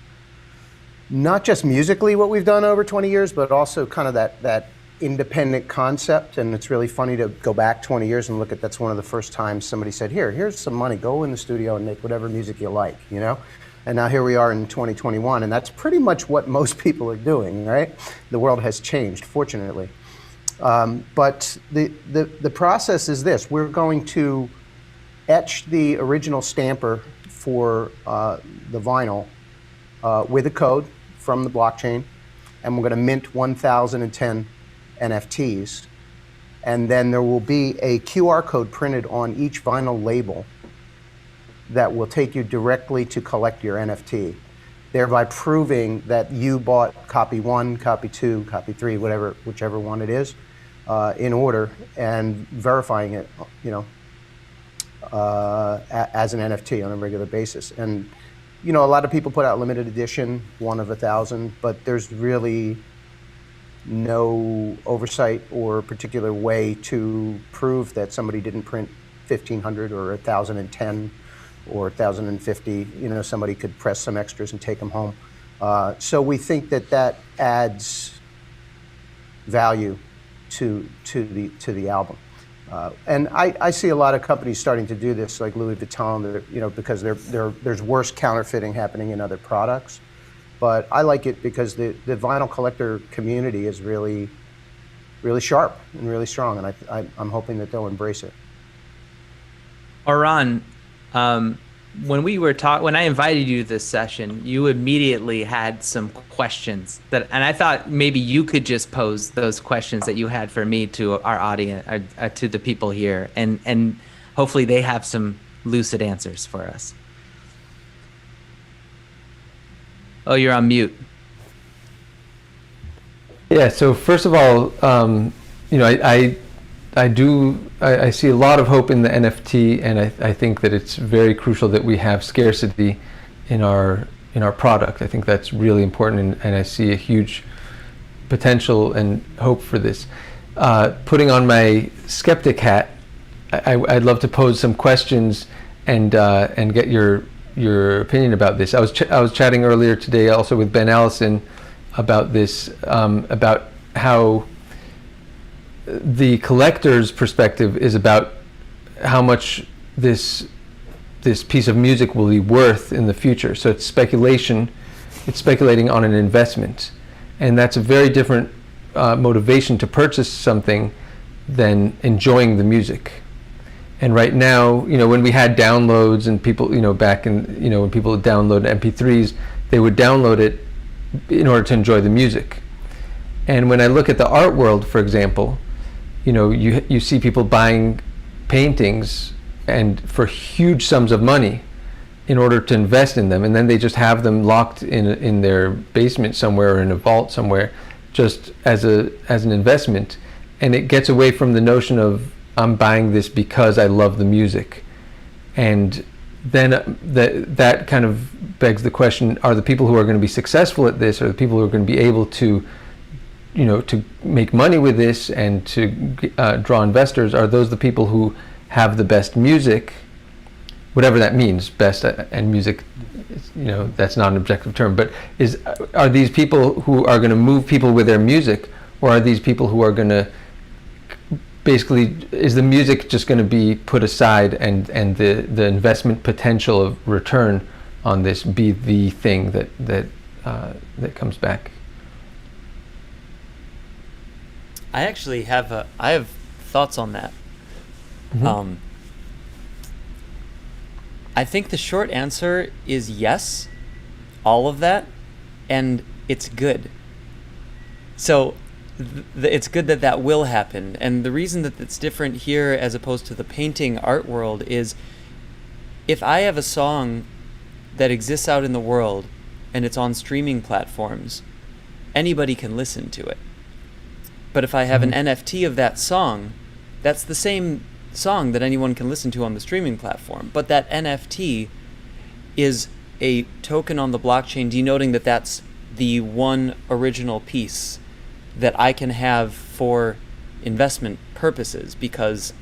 not just musically what we've done over 20 years, but also kind of that independent concept. And it's really funny to go back 20 years and look at, that's one of the first times somebody said, here's some money, go in the studio and make whatever music you like, you know? And now here we are in 2021, and that's pretty much what most people are doing, right? The world has changed, fortunately. But the process is this: we're going to etch the original stamper for the vinyl with a code from the blockchain, and we're going to mint 1,010 NFTs, and then there will be a QR code printed on each vinyl label that will take you directly to collect your NFT, thereby proving that you bought copy 1, copy 2, copy 3, whichever one it is, in order, and verifying it, you know, as an NFT on a regular basis. And you know, a lot of people put out limited edition, 1 of 1,000, but there's really no oversight or particular way to prove that somebody didn't print 1,500 or 1,010 or 1,050. You know, somebody could press some extras and take them home. So we think that adds value to the album. And I see a lot of companies starting to do this, like Louis Vuitton, you know, because there's worse counterfeiting happening in other products. But I like it because the vinyl collector community is really, really sharp and really strong, and I'm hoping that they'll embrace it. Oran, when I invited you to this session, you immediately had some questions and I thought maybe you could just pose those questions that you had for me to our audience, to the people here. And hopefully they have some lucid answers for us. Oh, you're on mute. Yeah. So first of all, I see a lot of hope in the NFT, and I think that it's very crucial that we have scarcity in our product. I think that's really important, and I see a huge potential and hope for this. Putting on my skeptic hat, I'd love to pose some questions and get your opinion about this. I was chatting earlier today also with Ben Allison about this, about how the collector's perspective is about how much this piece of music will be worth in the future. So it's speculation. It's speculating on an investment, and that's a very different motivation to purchase something than enjoying the music. And right now, when we had downloads and people, back in, when people would download MP3s, they would download it in order to enjoy the music. And when I look at the art world, for example, you see people buying paintings and for huge sums of money in order to invest in them, and then they just have them locked in their basement somewhere or in a vault somewhere, just as an investment. And it gets away from the notion of, I'm buying this because I love the music. And then that kind of begs the question, are the people who are going to be successful at this, or the people who are going to be able to to make money with this and to draw investors, are those the people who have the best music, whatever that means, best and music, that's not an objective term, but are these people who are going to move people with their music, or are these people who are going to basically, is the music just going to be put aside and the investment potential of return on this be the thing that comes back? I actually have I have thoughts on that. Mm-hmm. I think the short answer is yes, all of that, and it's good. So it's good that will happen. And the reason that it's different here as opposed to the painting art world is, if I have a song that exists out in the world and it's on streaming platforms, anybody can listen to it. But if I have an NFT of that song, that's the same song that anyone can listen to on the streaming platform. But that NFT is a token on the blockchain denoting that that's the one original piece that I can have for investment purposes, because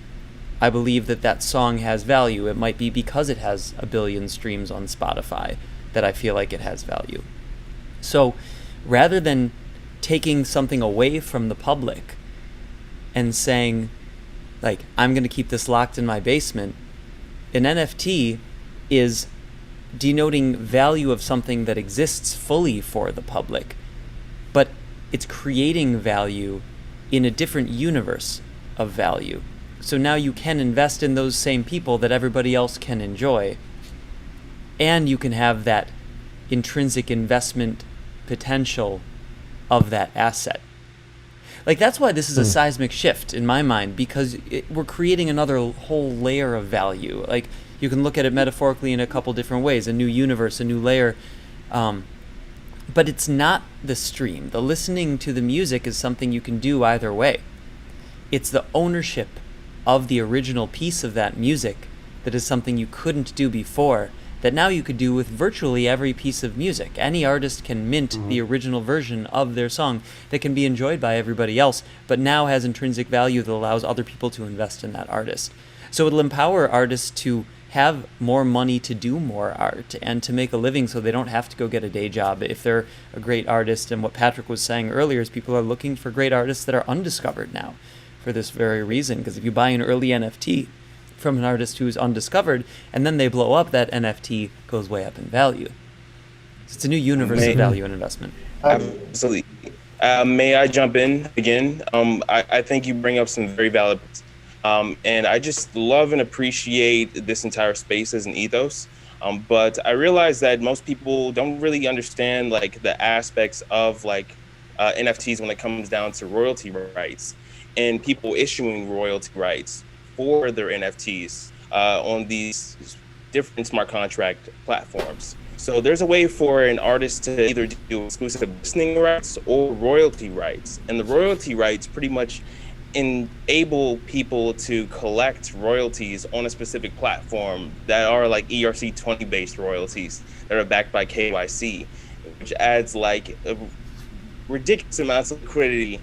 I believe that song has value. It might be because it has 1 billion streams on Spotify that I feel like it has value. So rather than taking something away from the public and saying, like, I'm going to keep this locked in my basement, an NFT is denoting value of something that exists fully for the public, but it's creating value in a different universe of value. So now you can invest in those same people that everybody else can enjoy, and you can have that intrinsic investment potential of that asset. Like, that's why this is a seismic shift in my mind, because we're creating another whole layer of value. Like, you can look at it metaphorically in a couple different ways, a new universe, a new layer. But it's not the stream. The listening to the music is something you can do either way. It's the ownership of the original piece of that music that is something you couldn't do before, that now you could do with virtually every piece of music. Any artist can mint the original version of their song that can be enjoyed by everybody else, but now has intrinsic value that allows other people to invest in that artist. So it'll empower artists to have more money to do more art and to make a living, so they don't have to go get a day job if they're a great artist. And what Patrick was saying earlier is people are looking for great artists that are undiscovered now for this very reason, because if you buy an early NFT from an artist who's undiscovered and then they blow up, that NFT goes way up in value. So it's a new universe of value and investment. Absolutely. May I jump in again? I think you bring up some very valid points. And I just love and appreciate this entire space as an ethos. But I realize that most people don't really understand like the aspects of like NFTs when it comes down to royalty rights and people issuing royalty rights for their NFTs. on these different smart contract platforms. So there's a way for an artist to either do exclusive listening rights or royalty rights. And the royalty rights pretty much enable people to collect royalties on a specific platform that are like ERC-20 based royalties that are backed by KYC, which adds like a ridiculous amounts of liquidity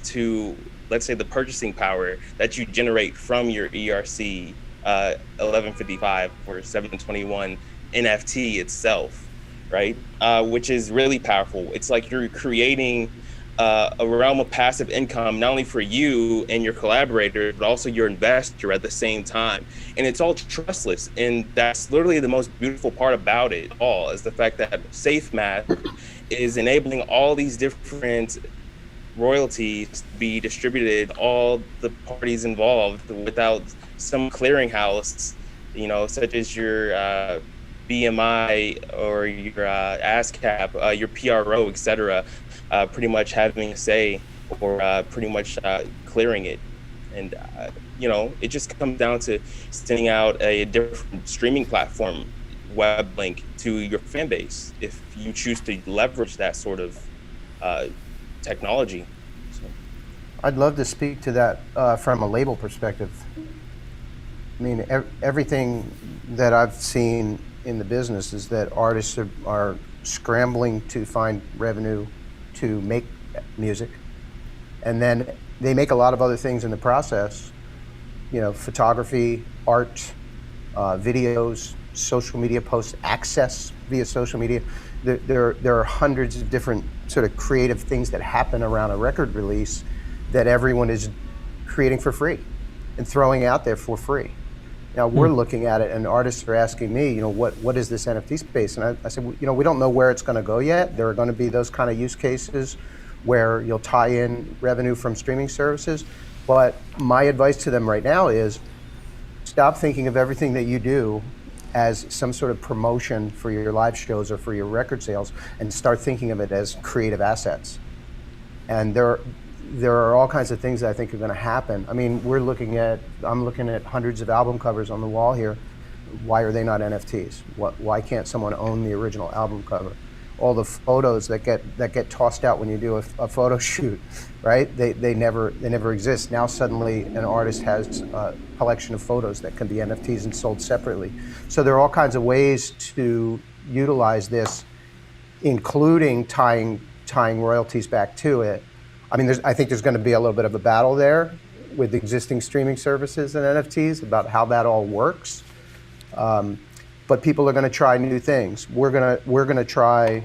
to, let's say, the purchasing power that you generate from your ERC 1155 or 721 NFT itself, right? Which is really powerful. It's like you're creating a realm of passive income, not only for you and your collaborator, but also your investor at the same time. And it's all trustless. And that's literally the most beautiful part about it all, is the fact that Safe Math is enabling all these different royalties to be distributed, all the parties involved, without some clearinghouse, you know, such as your BMI or your ASCAP, your PRO, etc., pretty much having a say or pretty much clearing it. And, you know, it just comes down to sending out a different streaming platform web link to your fan base if you choose to leverage that sort of technology. So. I'd love to speak to that from a label perspective. I mean, everything that I've seen in the business is that artists are scrambling to find revenue to make music, and then they make a lot of other things in the process, you know, photography, art, videos, social media posts, access via social media. There are hundreds of different sort of creative things that happen around a record release that everyone is creating for free and throwing out there for free. Now we're looking at it, and artists are asking me, you know, what is this NFT space? And I said, you know, we don't know where it's going to go yet. There are going to be those kind of use cases where you'll tie in revenue from streaming services. But my advice to them right now is stop thinking of everything that you do as some sort of promotion for your live shows or for your record sales, and start thinking of it as creative assets. And there are all kinds of things that I think are going to happen. I mean, I'm looking at hundreds of album covers on the wall here. Why are they not NFTs? Why can't someone own the original album cover? All the photos that get tossed out when you do a photo shoot, right? They never exist. Now suddenly an artist has a collection of photos that can be NFTs and sold separately. So there are all kinds of ways to utilize this, including tying royalties back to it. I mean, I think there's going to be a little bit of a battle there with existing streaming services and NFTs about how that all works. But people are going to try new things. We're going to try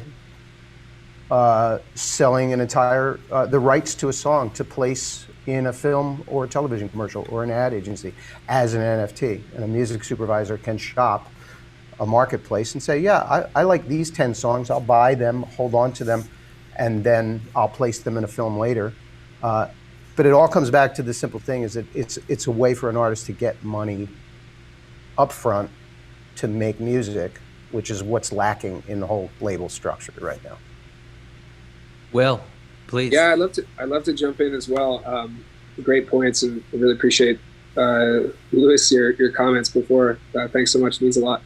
selling an entire the rights to a song to place in a film or a television commercial or an ad agency as an NFT, and a music supervisor can shop a marketplace and say, yeah, I like these 10 songs. I'll buy them, hold on to them, and then I'll place them in a film later. But it all comes back to the simple thing, is that it's a way for an artist to get money up front to make music, which is what's lacking in the whole label structure right now. Will, please. Yeah, I'd love to jump in as well. Great points, and I really appreciate Louis, your comments before. Thanks so much, it means a lot.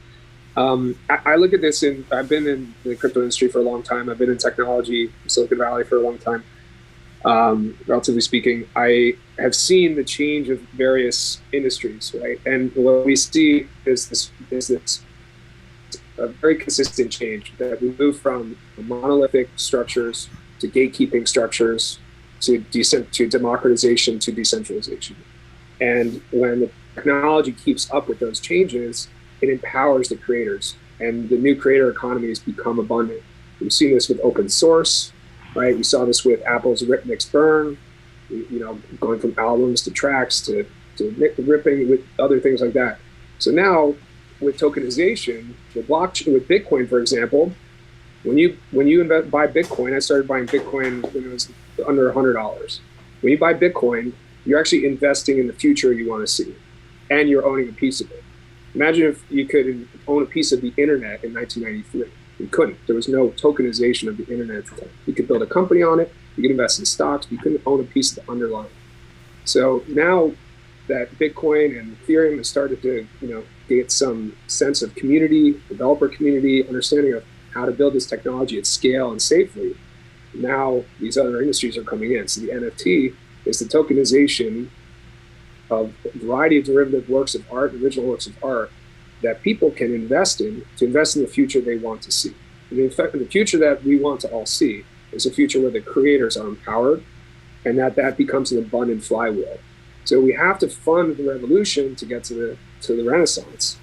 I look at this, and I've been in the crypto industry for a long time. I've been in technology, Silicon Valley, for a long time. Relatively speaking, I have seen the change of various industries, right? And what we see is this a very consistent change, that we move from monolithic structures to gatekeeping structures to democratization to decentralization. And when the technology keeps up with those changes, it empowers the creators, and the new creator economies become abundant. We've seen this with open source, right? We saw this with Apple's Rip, Mix, Burn, you know, going from albums to tracks to ripping with other things like that. So now with tokenization, with blockchain, with Bitcoin, for example, when you buy Bitcoin, I started buying Bitcoin when it was under $100. When you buy Bitcoin, you're actually investing in the future you want to see, and you're owning a piece of it. Imagine if you could own a piece of the internet in 1993. You couldn't. There was no tokenization of the internet at the time. You could build a company on it. You could invest in stocks. But you couldn't own a piece of the underlying. So now that Bitcoin and Ethereum has started to, get some sense of community, developer community, understanding of how to build this technology at scale and safely. Now these other industries are coming in. So the NFT is the tokenization of a variety of derivative works of art, original works of art that people can invest in to invest in the future they want to see. And in fact, the future that we want to all see is a future where the creators are empowered and that becomes an abundant flywheel. So we have to fund the revolution to get to the Renaissance.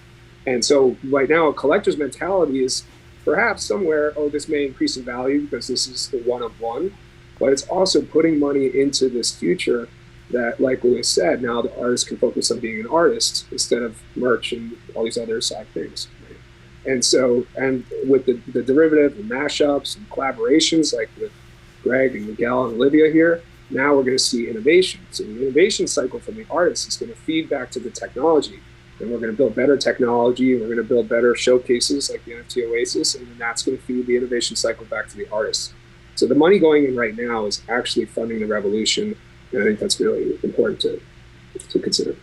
And so right now, a collector's mentality is perhaps somewhere, this may increase in value because this is the one of one, but it's also putting money into this future that, like Louis said, now the artist can focus on being an artist instead of merch and all these other side things. And so, and with the derivative and mashups and collaborations like with Greg and Miguel and Olivia here, now we're going to see innovation. So the innovation cycle from the artist is going to feed back to the technology. And we're going to build better technology, and we're going to build better showcases like the NFT Oasis, and then that's going to feed the innovation cycle back to the artists. So the money going in right now is actually funding the revolution, and I think that's really important to consider.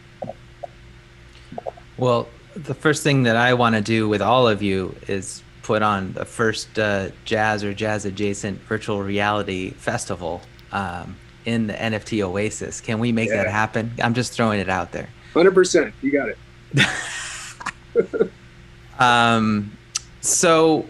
Well, the first thing that I want to do with all of you is put on the first jazz or jazz adjacent virtual reality festival in the NFT Oasis. Can we make that happen? I'm just throwing it out there. 100%. You got it. So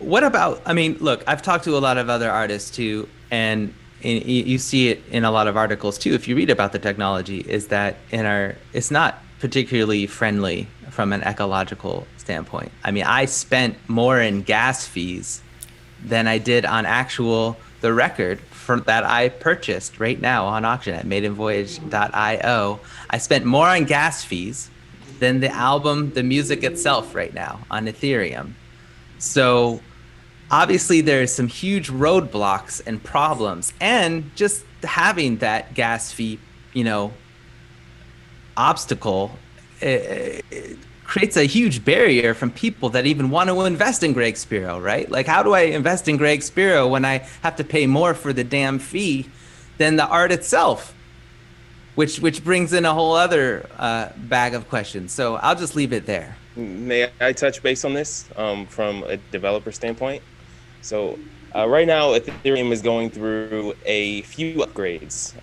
what about, I mean, look, I've talked to a lot of other artists too, and you see it in a lot of articles too, if you read about the technology, is that it's not particularly friendly from an ecological standpoint. I mean, I spent more in gas fees than I did on the record that I purchased right now on auction at maidenvoyage.io. I spent more on gas fees than the music itself right now on Ethereum. So obviously there's some huge roadblocks and problems, and just having that gas fee, obstacle, it creates a huge barrier from people that even want to invest in Greg Spero, right? Like, how do I invest in Greg Spero when I have to pay more for the damn fee than the art itself? Which brings in a whole other bag of questions. So I'll just leave it there. May I touch base on this from a developer standpoint? So right now, Ethereum is going through a few upgrades.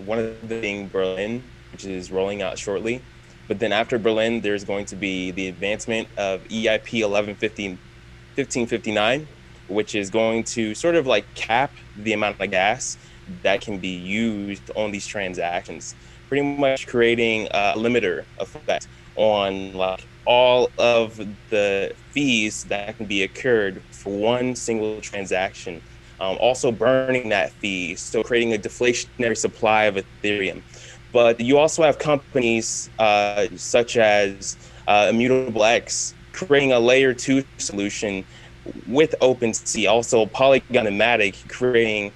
One of them being Berlin, which is rolling out shortly. But then after Berlin, there's going to be the advancement of EIP 1559, which is going to sort of like cap the amount of gas that can be used on these transactions, pretty much creating a limiter effect on like all of the fees that can be incurred for one single transaction. Also burning that fee, so creating a deflationary supply of Ethereum. But you also have companies such as Immutable X creating a layer 2 solution with OpenSea, also Polygon and Matic creating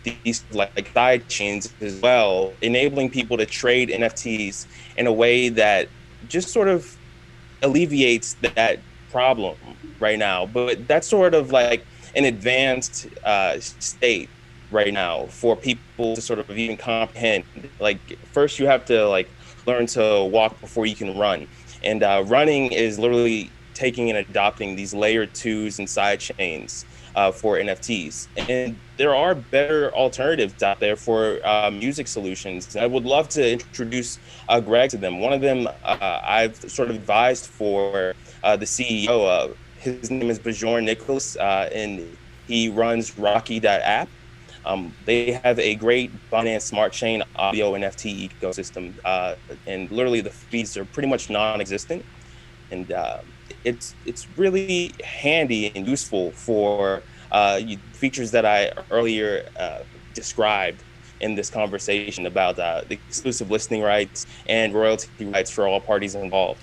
these like side chains as well, enabling people to trade NFTs in a way that just sort of alleviates that problem right now. But that's sort of like an advanced state right now for people to sort of even comprehend. Like, first you have to like learn to walk before you can run, and running is literally taking and adopting these layer 2s and side chains for NFTs. And there are better alternatives out there for music solutions. I would love to introduce Greg to them. One of them I've sort of advised for the CEO. His name is Bjorn Nicholas, and he runs Rocky.app. They have a great Binance Smart Chain audio NFT ecosystem, and literally the fees are pretty much non-existent. And it's really handy and useful for features that I earlier described in this conversation about the exclusive listening rights and royalty rights for all parties involved.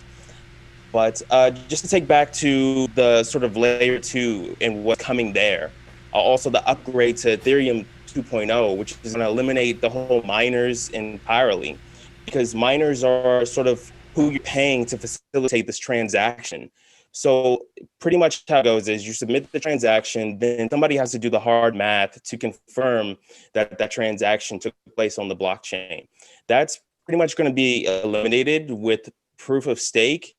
But just to take back to the sort of layer 2 and what's coming there, also the upgrade to Ethereum 2.0, which is going to eliminate the whole miners entirely, because miners are sort of who you're paying to facilitate this transaction. So pretty much how it goes is you submit the transaction, then somebody has to do the hard math to confirm that that transaction took place on the blockchain. That's pretty much going to be eliminated with proof of stake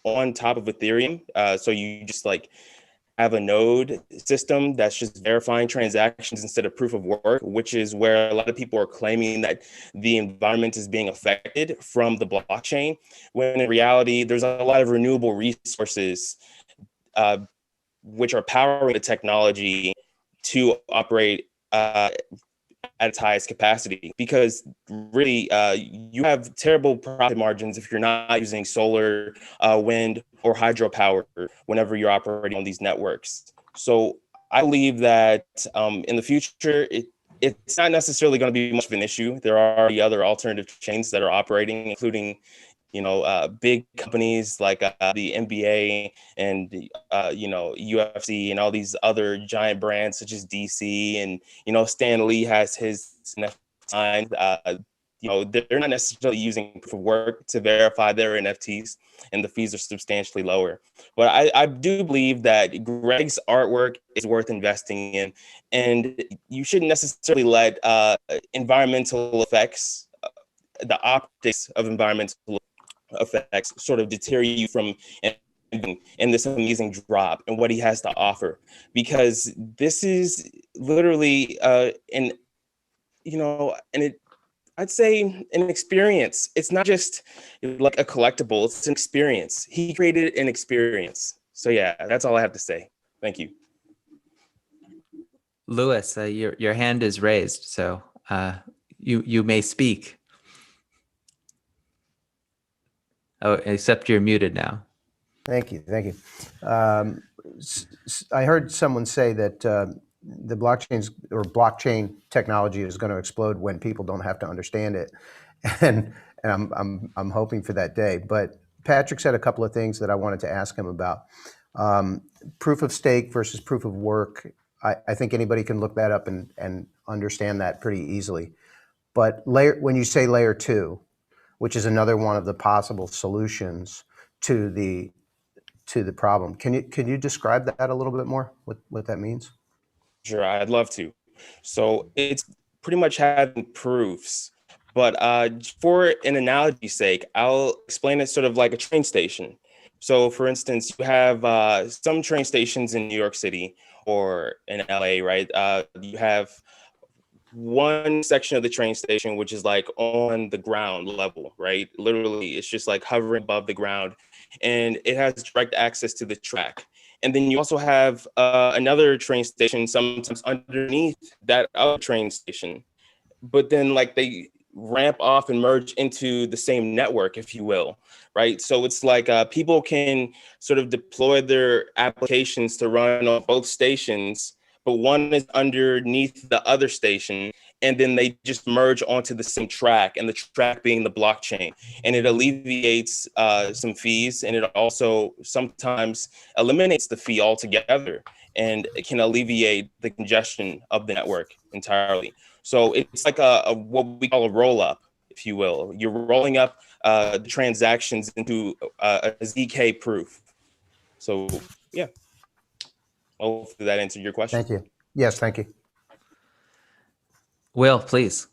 on top of Ethereum. So you just like have a node system that's just verifying transactions instead of proof of work, which is where a lot of people are claiming that the environment is being affected from the blockchain, when in reality, there's a lot of renewable resources which are powering the technology to operate at its highest capacity, because really you have terrible profit margins if you're not using solar, wind, or hydropower whenever you're operating on these networks. So I believe that in the future, it's not necessarily going to be much of an issue. There are already other alternative chains that are operating, including big companies like the NBA and UFC and all these other giant brands such as DC, and Stan Lee has his NFT. They're not necessarily using proof of work to verify their NFTs, and the fees are substantially lower. But I do believe that Greg's artwork is worth investing in, and you shouldn't necessarily let environmental effects, the optics of environmental effects, sort of deter you from and this amazing drop and what he has to offer, because this is literally I'd say an experience. It's not just like a collectible, it's an experience. He created an experience. So yeah, that's all I have to say. Thank you. Louis, your hand is raised, so you may speak. Oh, except you're muted now. Thank you. I heard someone say that the blockchain technology is going to explode when people don't have to understand it, and I'm hoping for that day. But Patrick said a couple of things that I wanted to ask him about. Proof of stake versus proof of work. I think anybody can look that up and understand that pretty easily. But when you say layer 2, which is another one of the possible solutions to the problem, can you describe that a little bit more? What that means? Sure, I'd love to. So it's pretty much having proofs, but for an analogy's sake, I'll explain it sort of like a train station. So for instance, you have some train stations in New York City or in LA, right? You have one section of the train station which is like on the ground level, right? Literally, it's just like hovering above the ground, and it has direct access to the track. And then you also have another train station sometimes underneath that other train station, but then like they ramp off and merge into the same network, if you will, right? So it's like people can sort of deploy their applications to run on both stations, but one is underneath the other station, and then they just merge onto the same track, and the track being the blockchain. And it alleviates some fees, and it also sometimes eliminates the fee altogether, and it can alleviate the congestion of the network entirely. So it's like a what we call a roll-up, if you will. You're rolling up the transactions into a ZK proof. So yeah. Hopefully that answered your question. Thank you. Yes, thank you. Will, please.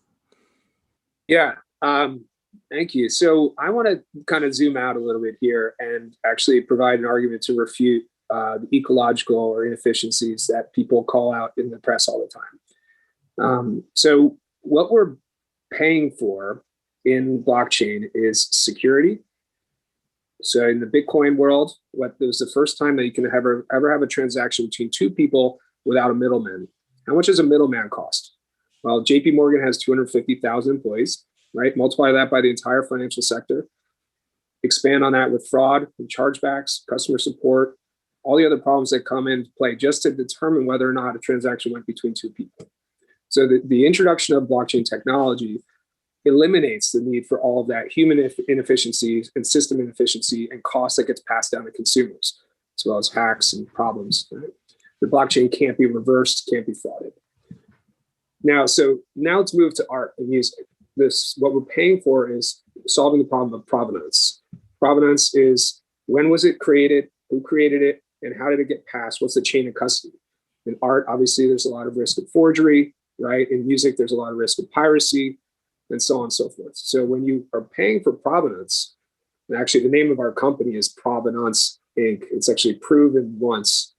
Yeah, thank you. So I want to kind of zoom out a little bit here and actually provide an argument to refute the ecological or inefficiencies that people call out in the press all the time. So what we're paying for in blockchain is security. So in the Bitcoin world, what was the first time that you can ever have a transaction between two people without a middleman? How much does a middleman cost? Well, JP Morgan has 250,000 employees, right? Multiply that by the entire financial sector. Expand on that with fraud and chargebacks, customer support, all the other problems that come into play just to determine whether or not a transaction went between two people. So the introduction of blockchain technology eliminates the need for all of that human inefficiencies and system inefficiency and cost that gets passed down to consumers, as well as hacks and problems. Right? The blockchain can't be reversed, can't be frauded. Now let's move to art and music. What we're paying for is solving the problem of provenance. Provenance is when was it created who created it, and how did it get passed? What's the chain of custody? In art, obviously, there's a lot of risk of forgery, right? In music, there's a lot of risk of piracy, and so on and so forth. So when you are paying for provenance, and actually the name of our company is Provenance Inc. It's actually proven once.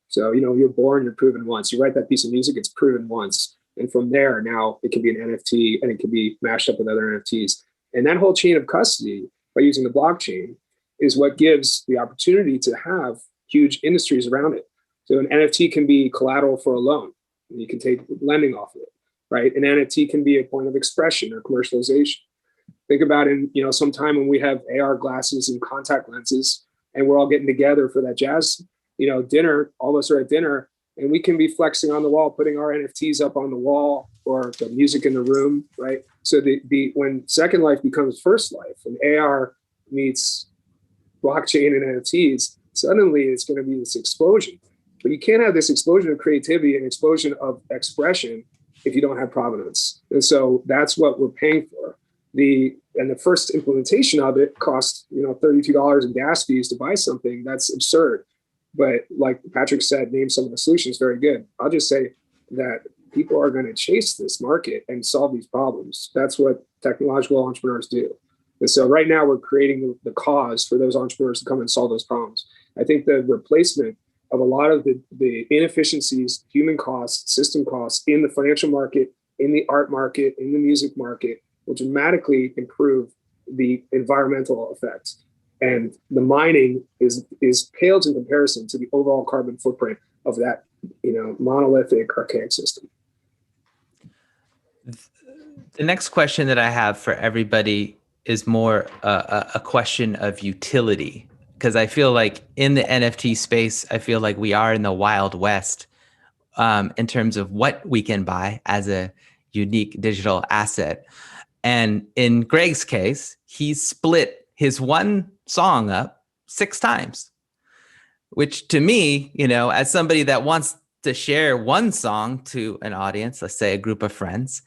So, you're born, you're proven once. You write that piece of music, it's proven once. And from there, now it can be an NFT and it can be mashed up with other NFTs. And that whole chain of custody by using the blockchain is what gives the opportunity to have huge industries around it. So an NFT can be collateral for a loan, and you can take lending off of it, right? An NFT can be a point of expression or commercialization. Think about sometime when we have AR glasses and contact lenses, and we're all getting together for that jazz, dinner. All of us are at dinner, and we can be flexing on the wall, putting our NFTs up on the wall or the music in the room, right? So when Second Life becomes First Life, and AR meets blockchain and NFTs, suddenly it's going to be this explosion. But you can't have this explosion of creativity and explosion of expression if you don't have provenance. And so that's what we're paying for. The first implementation of it costs $32 in gas fees to buy something. That's absurd. But like Patrick said, name some of the solutions, very good. I'll just say that people are going to chase this market and solve these problems. That's what technological entrepreneurs do. And so right now we're creating the cause for those entrepreneurs to come and solve those problems. I think the replacement of a lot of the inefficiencies, human costs, system costs in the financial market, in the art market, in the music market will dramatically improve the environmental effects. And the mining is pales in comparison to the overall carbon footprint of that, monolithic, archaic system. The next question that I have for everybody is more a question of utility, because I feel like in the NFT space, I feel like we are in the Wild West in terms of what we can buy as a unique digital asset. And in Greg's case, he split his one song up 6 times, which to me, as somebody that wants to share one song to an audience, let's say a group of friends,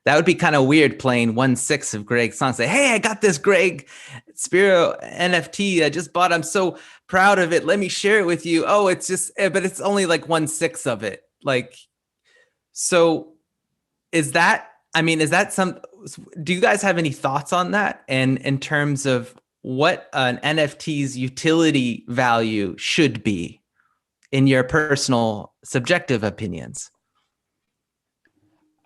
that would be kind of weird playing 1/6 of Greg's songs. Say, hey, I got this Greg Spero NFT I just bought. I'm so proud of it. Let me share it with you. Oh, it's just, but it's only like 1/6 of it. So is that do you guys have any thoughts on that? And in terms of what an NFT's utility value should be in your personal subjective opinions?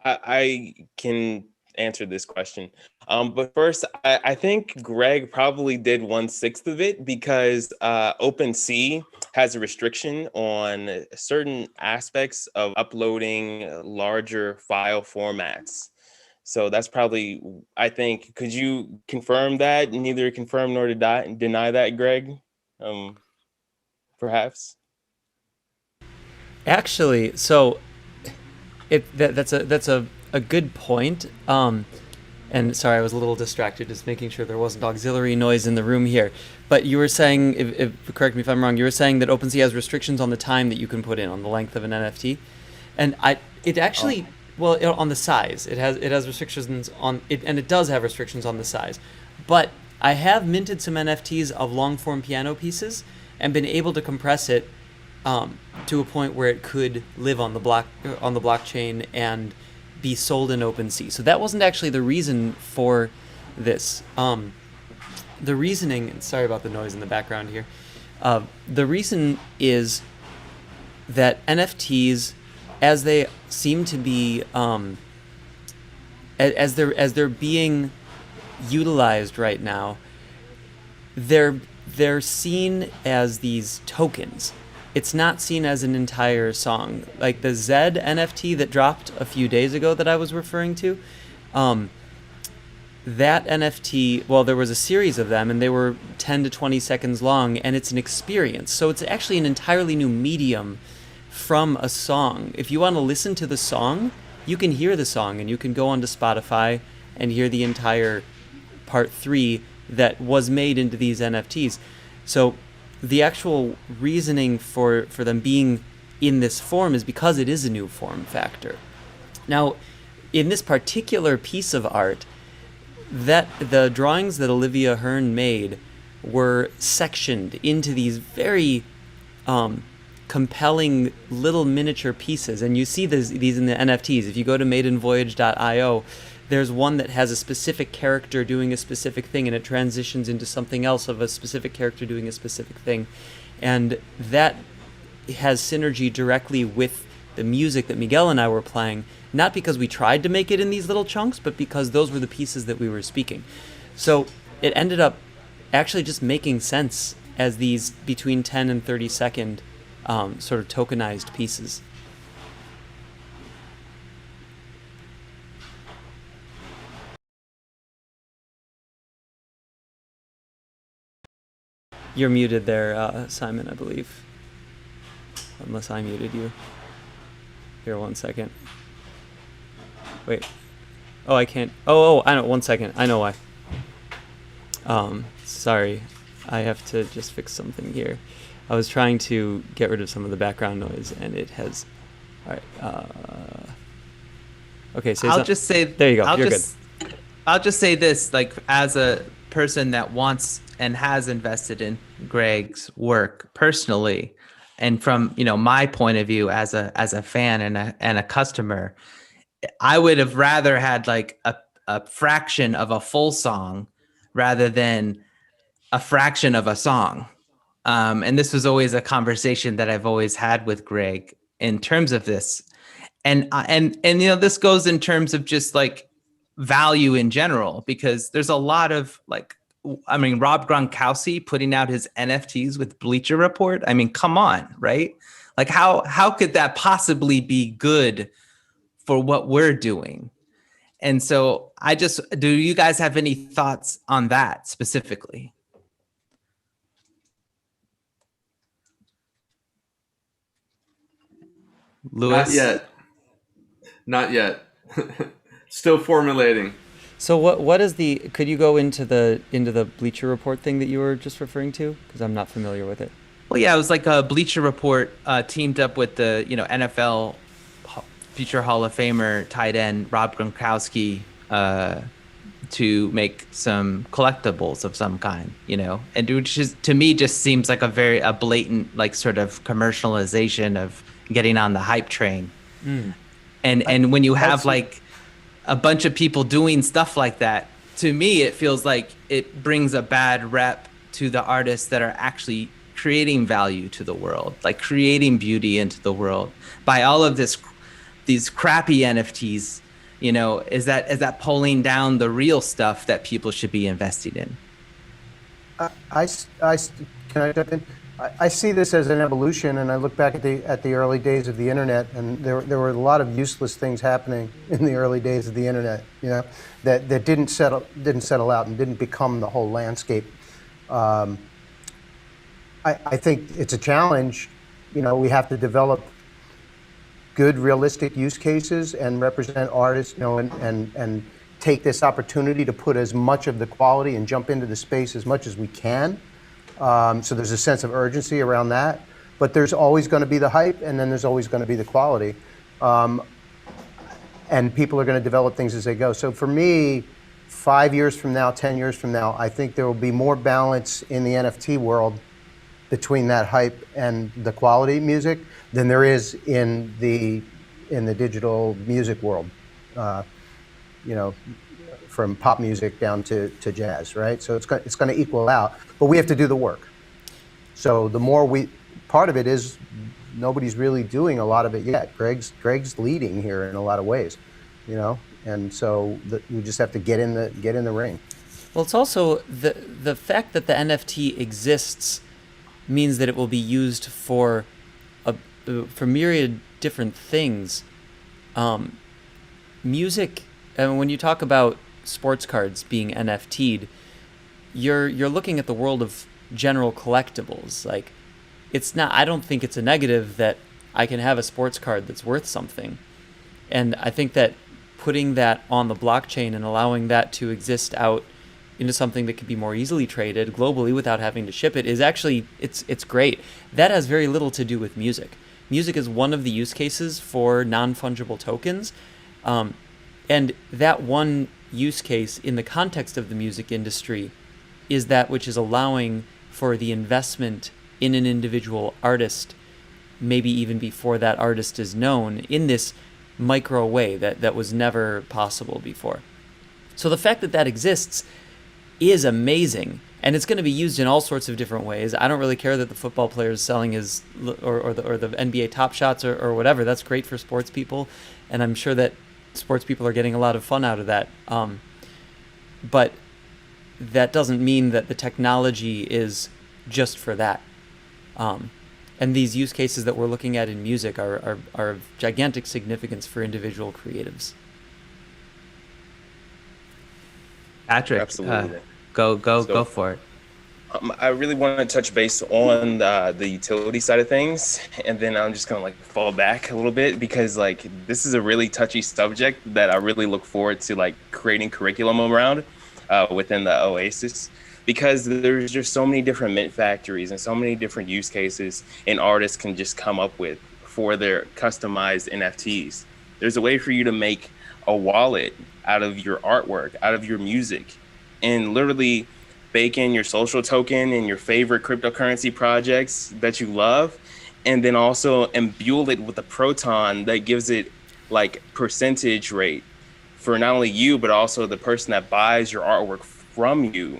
I can answer this question. But first, I think Greg probably did 1/6 of it because OpenSea has a restriction on certain aspects of uploading larger file formats. So that's probably, I think, could you confirm that? Neither confirm nor deny that, Greg? Perhaps? Actually, so that's a good point. And sorry, I was a little distracted, just making sure there wasn't auxiliary noise in the room here. But you were saying, if correct me if I'm wrong, you were saying that OpenSea has restrictions on the time that you can put in, on the length of an NFT, and it actually. Oh. Well, on the size, it has restrictions on it, and it does have restrictions on the size. But I have minted some NFTs of long-form piano pieces and been able to compress it to a point where it could live on the blockchain and be sold in OpenSea. So that wasn't actually the reason for this. The reasoning. Sorry about the noise in the background here. The reason is that NFTs, as they seem to be, as they're being utilized right now, they're seen as these tokens. It's not seen as an entire song. Like the Zed NFT that dropped a few days ago that I was referring to, that NFT, well, there was a series of them, and they were 10 to 20 seconds long, and it's an experience. So it's actually an entirely new medium from a song. If you want to listen to the song, you can hear the song, and you can go onto Spotify and hear the entire part 3 that was made into these NFTs. So the actual reasoning for them being in this form is because it is a new form factor. Now, in this particular piece of art, that the drawings that Olivia Hern made were sectioned into these very compelling little miniature pieces. And you see these in the NFTs. If you go to maidenvoyage.io, there's one that has a specific character doing a specific thing, and it transitions into something else of a specific character doing a specific thing. And that has synergy directly with the music that Miguel and I were playing, not because we tried to make it in these little chunks, but because those were the pieces that we were speaking. So it ended up actually just making sense as these between 10 and 30 second sort of tokenized pieces. You're muted there, Simon, I believe. Unless I muted you. Here, 1 second. Wait. Oh, I can't. Oh, I know. 1 second. I know why. Sorry. I have to just fix something here. I was trying to get rid of some of the background noise, and it has. All right. Okay. So I'll just say. There you go. You're good. I'll just say this, like, as a person that wants and has invested in Greg's work personally, and from my point of view as a fan and a customer, I would have rather had like a fraction of a full song rather than a fraction of a song. And this was always a conversation that I've always had with Greg in terms of this, and this goes in terms of just like value in general, because there's a lot of like, I mean, Rob Gronkowski putting out his NFTs with Bleacher Report. I mean, come on, right? Like how could that possibly be good for what we're doing? And so do you guys have any thoughts on that specifically? Louis? Not yet. Still formulating. So what is the? Could you go into the Bleacher Report thing that you were just referring to? Because I'm not familiar with it. Well, yeah, it was like a Bleacher Report teamed up with the NFL future Hall of Famer tight end Rob Gronkowski to make some collectibles of some kind, and which is, to me, just seems like a blatant like sort of commercialization of getting on the hype train. And when you have like a bunch of people doing stuff like that, to me, it feels like it brings a bad rep to the artists that are actually creating value to the world, like creating beauty into the world by all of these crappy NFTs. Is that pulling down the real stuff that people should be investing in? Can I jump in? I see this as an evolution, and I look back at the early days of the internet, and there were a lot of useless things happening in the early days of the internet, that didn't settle out and didn't become the whole landscape. I think it's a challenge. We have to develop good, realistic use cases and represent artists, and take this opportunity to put as much of the quality and jump into the space as much as we can. So there's a sense of urgency around that, but there's always going to be the hype, and then there's always going to be the quality, and people are going to develop things as they go. So for me, 5 years from now, 10 years from now, I think there will be more balance in the NFT world between that hype and the quality music than there is in the digital music world. From pop music down to jazz, right? So it's going to equal out, but we have to do the work. So the more part of it is nobody's really doing a lot of it yet. Greg's leading here in a lot of ways, and so we just have to get in the ring. Well, it's also the fact that the NFT exists means that it will be used for myriad different things. Music, and when you talk about sports cards being NFT'd, you're looking at the world of general collectibles. Like, it's not, I don't think it's a negative that I can have a sports card that's worth something. And I think that putting that on the blockchain and allowing that to exist out into something that can be more easily traded globally without having to ship it is actually, it's great. That has very little to do with music. Music is one of the use cases for non-fungible tokens. And that one use case in the context of the music industry is that which is allowing for the investment in an individual artist, maybe even before that artist is known, in this micro way that was never possible before. So the fact that that exists is amazing, and it's going to be used in all sorts of different ways. I don't really care that the football player is selling his or the NBA Top Shots or whatever. That's great for sports people, and I'm sure that sports people are getting a lot of fun out of that. But that doesn't mean that the technology is just for that. And these use cases that we're looking at in music are of gigantic significance for individual creatives. Patrick, Absolutely. Go for it. I really want to touch base on the utility side of things, and then I'm just gonna like fall back a little bit, because like this is a really touchy subject that I really look forward to like creating curriculum around within the Oasis, because there's just so many different mint factories and so many different use cases and artists can just come up with for their customized NFTs. There's a way for you to make a wallet out of your artwork, out of your music, and literally bake in your social token and your favorite cryptocurrency projects that you love, and then also imbue it with a proton that gives it like percentage rate for not only you, but also the person that buys your artwork from you.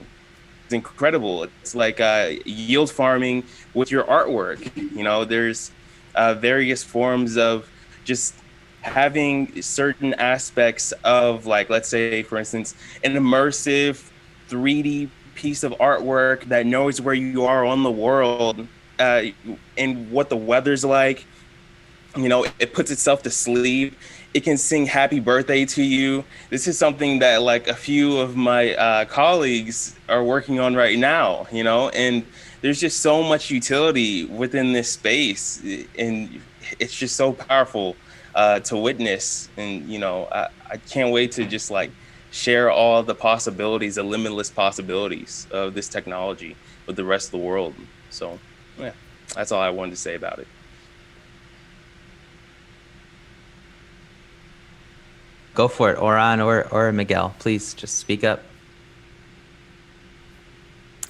It's incredible. It's like yield farming with your artwork. You know, there's various forms of just having certain aspects of, like, let's say, for instance, an immersive 3D piece of artwork that knows where you are on the world and what the weather's like. You know, it puts itself to sleep. It can sing happy birthday to you. This is something that like a few of my colleagues are working on right now, you know, and there's just so much utility within this space, and it's just so powerful to witness. And, you know, I can't wait to just like share all the possibilities, the limitless possibilities of this technology with the rest of the world. So, yeah, that's all I wanted to say about it. Go for it, Oran or Miguel. Please just speak up.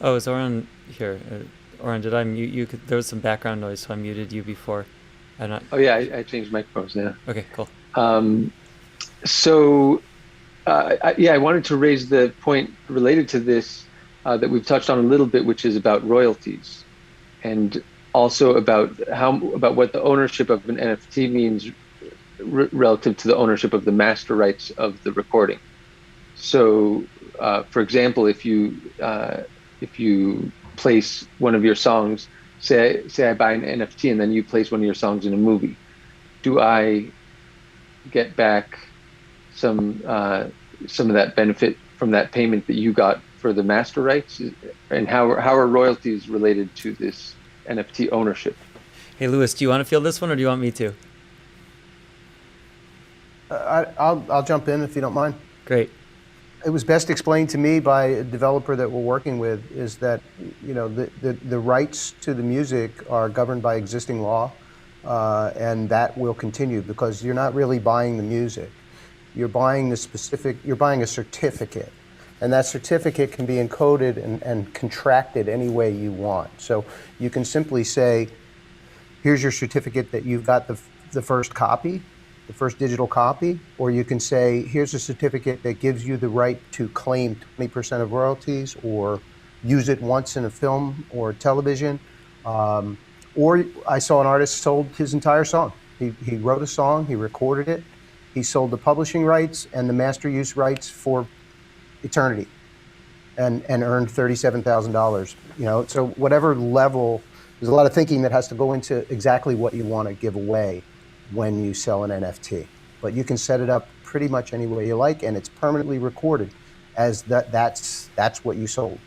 Oh, is Oran here? Oran, did I mute you? There was some background noise, so I muted you before. Oh yeah, I changed microphones now. Okay, cool. I wanted to raise the point related to this that we've touched on a little bit, which is about royalties, and also about what the ownership of an NFT means relative to the ownership of the master rights of the recording. So, for example, if you place one of your songs, say I buy an NFT and then you place one of your songs in a movie, do I get back some of that benefit from that payment that you got for the master rights? And how are royalties related to this NFT ownership? Hey, Louis, do you want to field this one, or do you want me to? I'll jump in if you don't mind. Great. It was best explained to me by a developer that we're working with, is that, you know, the rights to the music are governed by existing law, and that will continue, because you're not really buying the music. You're buying a certificate, and that certificate can be encoded and contracted any way you want. So you can simply say, here's your certificate that you've got the first copy, the first digital copy, or you can say, here's a certificate that gives you the right to claim 20% of royalties, or use it once in a film or television. Or I saw an artist sold his entire song. He wrote a song, he recorded it, he sold the publishing rights and the master use rights for eternity, and earned $37,000. You know, so whatever level, there's a lot of thinking that has to go into exactly what you want to give away when you sell an NFT, but you can set it up pretty much any way you like, and it's permanently recorded as that's what you sold.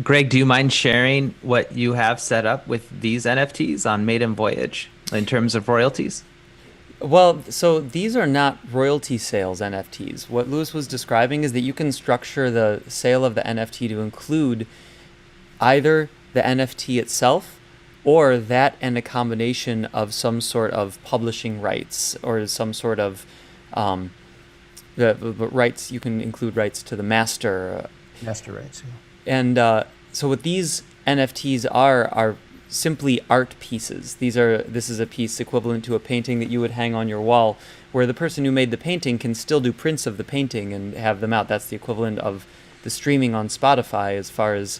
Greg, do you mind sharing what you have set up with these NFTs on Maiden Voyage in terms of royalties? Well, so these are not royalty sales NFTs. What Louis was describing is that you can structure the sale of the NFT to include either the NFT itself, or that and a combination of some sort of publishing rights, or some sort of the rights. You can include rights to the master. Master rights. Yeah. And so what these NFTs are simply art pieces. This is a piece equivalent to a painting that you would hang on your wall, where the person who made the painting can still do prints of the painting and have them out. That's the equivalent of the streaming on Spotify as far as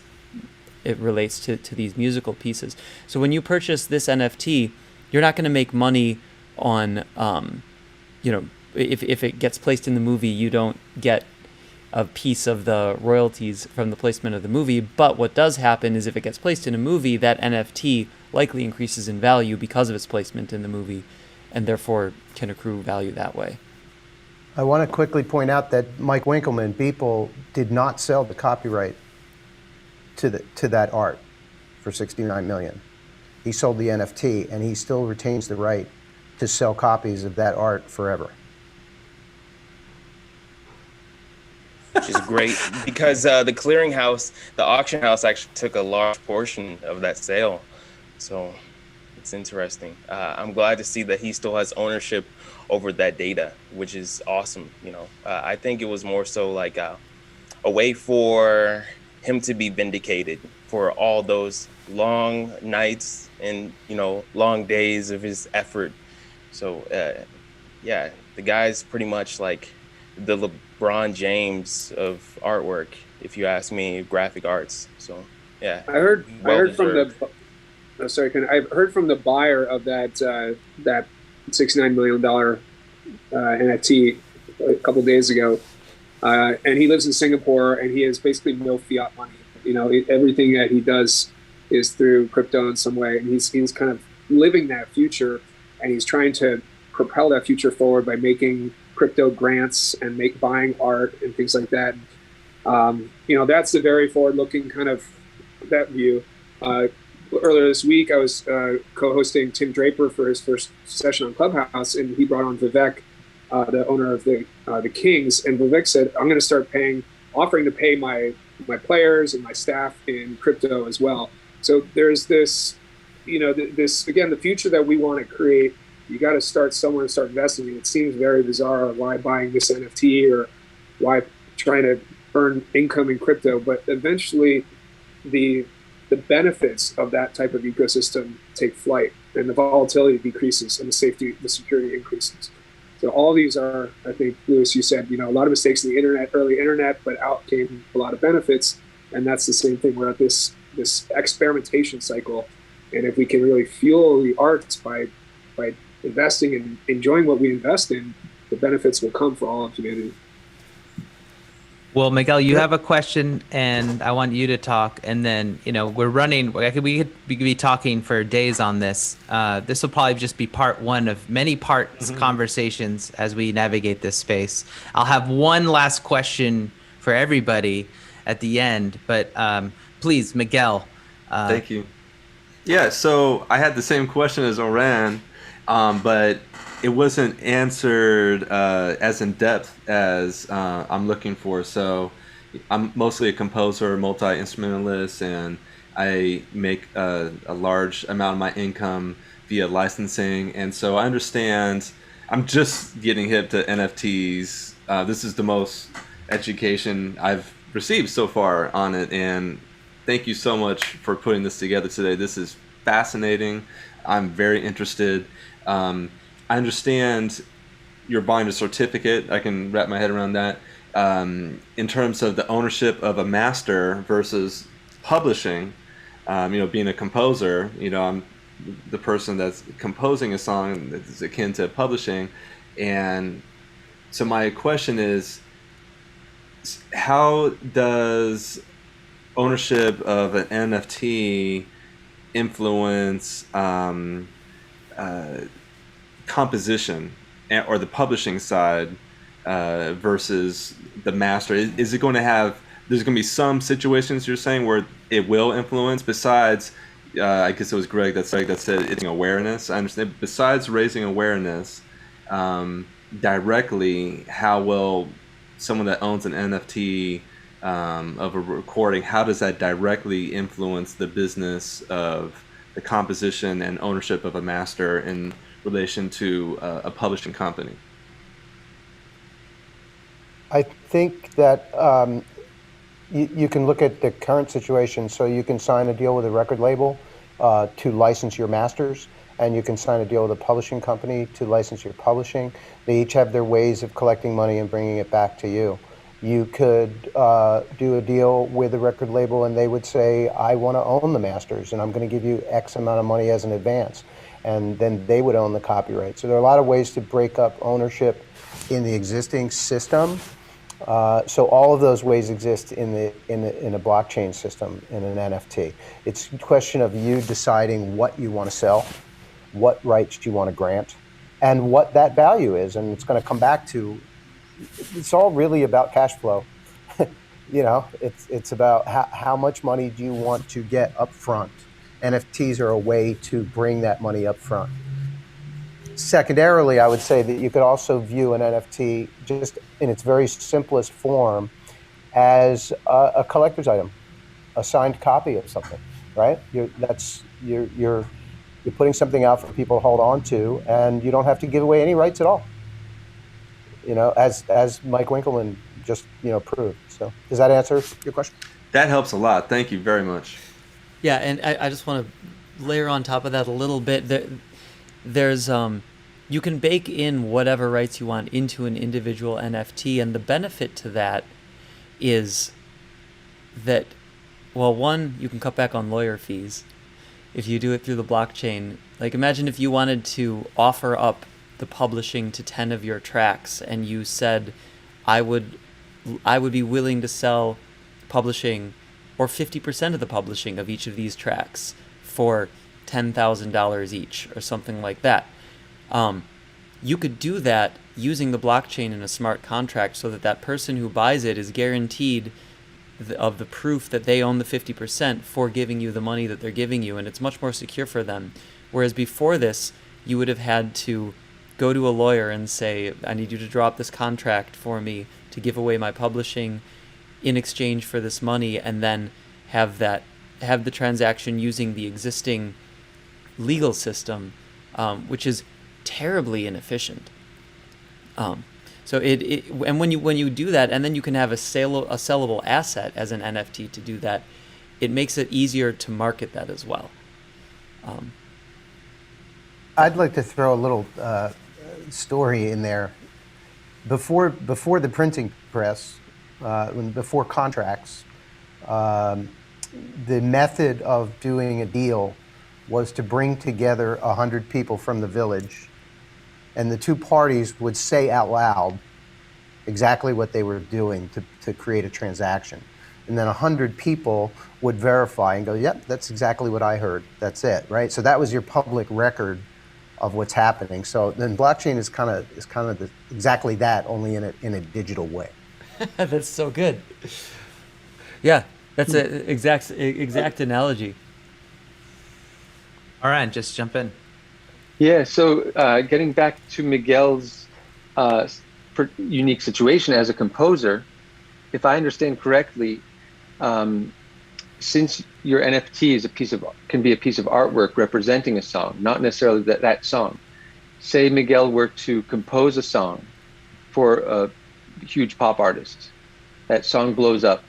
it relates to these musical pieces. So when you purchase this NFT, you're not going to make money on, if it gets placed in the movie, you don't get a piece of the royalties from the placement of the movie. But what does happen is if it gets placed in a movie, that NFT likely increases in value because of its placement in the movie, and therefore can accrue value that way. I want to quickly point out that Mike Winkleman, Beeple, did not sell the copyright to that art for $69 million. He sold the NFT, and he still retains the right to sell copies of that art forever. Which is great because the clearinghouse, the auction house, actually took a large portion of that sale. So it's interesting. I'm glad to see that he still has ownership over that data, which is awesome. I think it was more so like a way for him to be vindicated for all those long nights and long days of his effort. So the guy's pretty much like the LeBron James of artwork, if you ask me, graphic arts. So yeah, I heard from the buyer of that $69 million NFT a couple days ago, and he lives in Singapore, and he has basically no fiat money. Everything that he does is through crypto in some way, and he's kind of living that future, and he's trying to propel that future forward by making crypto grants and buying art and things like that. That's the very forward-looking kind of that view. Earlier this week, I was co-hosting Tim Draper for his first session on Clubhouse, and he brought on Vivek, the owner of the Kings, and Vivek said, "I'm going to start offering to pay my players and my staff in crypto as well." So there's this, this again, the future that we want to create. You got to start somewhere and start investing. And it seems very bizarre why buying this NFT or why trying to earn income in crypto, but eventually the benefits of that type of ecosystem take flight, and the volatility decreases and the security increases. So all these are, I think, Louis, you said, a lot of mistakes in the early internet, but out came a lot of benefits. And that's the same thing. We're at this experimentation cycle. And if we can really fuel the arts by investing and enjoying what we invest in, the benefits will come for all of humanity. Well, Miguel, you have a question, and I want you to talk. And then, we're running. We could be talking for days on this. This will probably just be part one of many parts conversations as we navigate this space. I'll have one last question for everybody at the end, but please, Miguel. Thank you. Yeah, so I had the same question as Oran, but it wasn't answered as in depth as I'm looking for. So I'm mostly a composer, multi-instrumentalist, and I make a large amount of my income via licensing. And so I understand I'm just getting hip to NFTs. This is the most education I've received so far on it. And thank you so much for putting this together today. This is fascinating. I'm very interested. I understand you're buying a certificate. I can wrap my head around that. In terms of the ownership of a master versus publishing, being a composer, I'm the person that's composing a song that's akin to publishing. And so my question is, how does ownership of an NFT influence composition or the publishing side versus the master? Is it going to have, there's going to be some situations you're saying where it will influence besides, I guess it was Greg that said it's awareness. I understand. Besides raising awareness directly, how will someone that owns an NFT of a recording, how does that directly influence the business of the composition and ownership of a master in relation to a publishing company? I think that you can look at the current situation. So you can sign a deal with a record label to license your masters, and you can sign a deal with a publishing company to license your publishing. They each have their ways of collecting money and bringing it back to you. You could do a deal with a record label and they would say, I want to own the masters and I'm going to give you X amount of money as an advance. And then they would own the copyright. So there are a lot of ways to break up ownership in the existing system. So all of those ways exist in a blockchain system, in an NFT. It's a question of you deciding what you want to sell, what rights you want to grant, and what that value is. And it's going to come back to, it's all really about cash flow. It's about how much money do you want to get up front. NFTs are a way to bring that money up front. Secondarily, I would say that you could also view an NFT just in its very simplest form as a collector's item, a signed copy of something, right? You're putting something out for people to hold on to, and you don't have to give away any rights at all. As Mike Winkleman just proved. So does that answer your question? That helps a lot. Thank you very much. Yeah, and I just want to layer on top of that a little bit. There's you can bake in whatever rights you want into an individual NFT, and the benefit to that is that, well, one, you can cut back on lawyer fees if you do it through the blockchain. Like, imagine if you wanted to offer up the publishing to 10 of your tracks and you said, I would be willing to sell publishing or 50% of the publishing of each of these tracks for $10,000 each or something like that. You could do that using the blockchain in a smart contract so that that person who buys it is guaranteed of the proof that they own the 50% for giving you the money that they're giving you, and it's much more secure for them. Whereas before this, you would have had to go to a lawyer and say, I need you to draw up this contract for me to give away my publishing in exchange for this money, and then have the transaction using the existing legal system, which is terribly inefficient. So and when you do that, and then you can have a sellable asset as an NFT to do that, it makes it easier to market that as well. I'd like to throw a little story in there. Before the printing press, before contracts, the method of doing a deal was to bring together 100 people from the village, and the two parties would say out loud exactly what they were doing to create a transaction. And then 100 people would verify and go, yep, that's exactly what I heard. That's it, right? So that was your public record of what's happening. So then blockchain is kind of exactly that, only in a digital way. That's so good. Yeah, that's an exact analogy. All right, just jump in. Yeah, so getting back to Miguel's unique situation as a composer, if I understand correctly, since your NFT can be a piece of artwork representing a song, not necessarily that song. Say Miguel were to compose a song for a huge pop artist. That song blows up.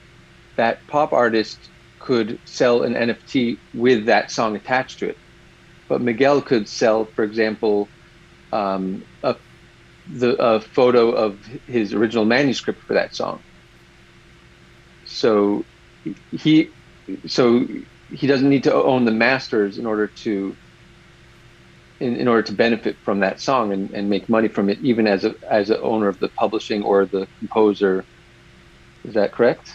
That pop artist could sell an NFT with that song attached to it. But Miguel could sell, for example, a photo of his original manuscript for that song. So he doesn't need to own the masters in order to benefit from that song and make money from it, even as an owner of the publishing or the composer. Is that correct?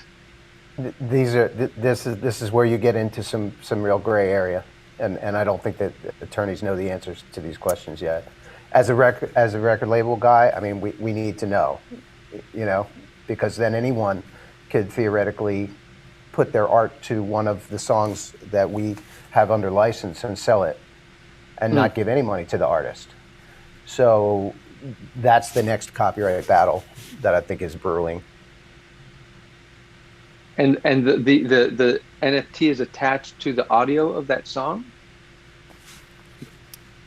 This is where you get into some real gray area, and I don't think that attorneys know the answers to these questions yet. As a record label guy, I mean, we need to know, because then anyone could theoretically put their art to one of the songs that we have under license and sell it and not give any money to the artist. So that's the next copyright battle that I think is brewing. And the NFT is attached to the audio of that song?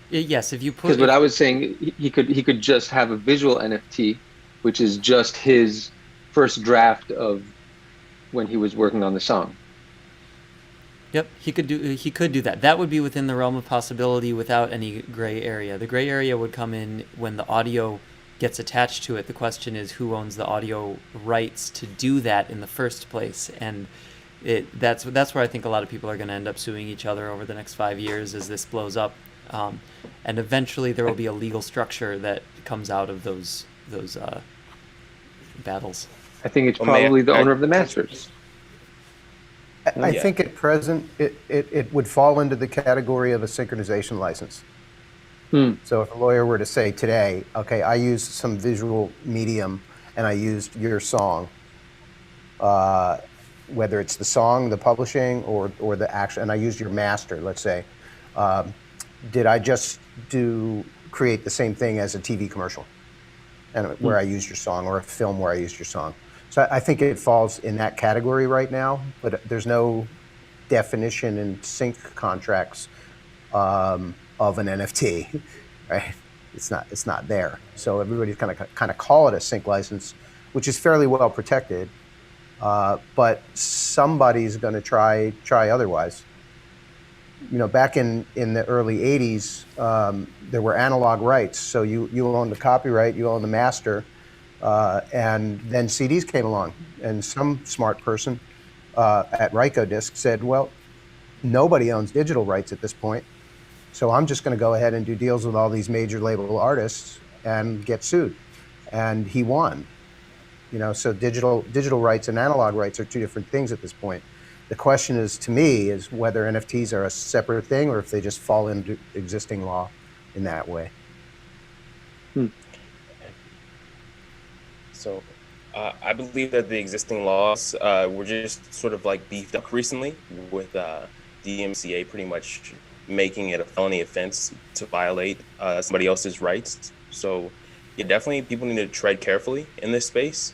Yes, if you put. Because what I was saying, he could just have a visual NFT, which is just his first draft of when he was working on the song. Yep, he could do that. That would be within the realm of possibility without any gray area. The gray area would come in when the audio gets attached to it. The question is who owns the audio rights to do that in the first place, and that's where I think a lot of people are going to end up suing each other over the next 5 years as this blows up, and eventually there will be a legal structure that comes out of those battles. I think it's probably the owner of the masters. I think at present it would fall into the category of a synchronization license. So if a lawyer were to say today, okay, I used some visual medium and I used your song, whether it's the song, the publishing, or the action, and I used your master, let's say, did I just create the same thing as a TV commercial, and where I used your song, or a film where I used your song? So I think it falls in that category right now, but there's no definition in sync contracts of an NFT, right? It's not there. So everybody's kind of call it a sync license, which is fairly well protected, but somebody's going to try otherwise. You know, back in the early 80s, there were analog rights. So you owned the copyright, you owned the master, and then CDs came along, and some smart person at Rykodisc said, well, nobody owns digital rights at this point, so I'm just going to go ahead and do deals with all these major label artists and get sued. And he won. You know, so digital rights and analog rights are two different things at this point. The question is, to me, is whether NFTs are a separate thing or if they just fall into existing law in that way. So I believe that the existing laws were just sort of like beefed up recently with DMCA pretty much making it a felony offense to violate somebody else's rights. So yeah, definitely people need to tread carefully in this space,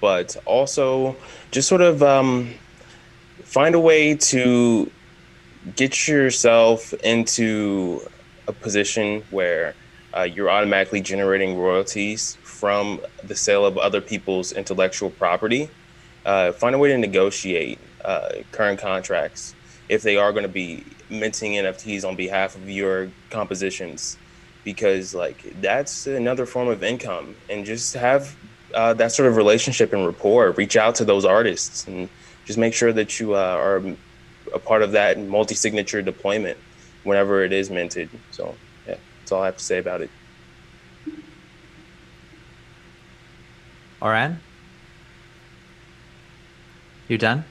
but also just sort of find a way to get yourself into a position where you're automatically generating royalties from the sale of other people's intellectual property. Find a way to negotiate current contracts if they are going to be minting NFTs on behalf of your compositions, because like that's another form of income. And just have that sort of relationship and rapport. Reach out to those artists and just make sure that you are a part of that multi-signature deployment whenever it is minted. So yeah, that's all I have to say about it. Oran? You're done?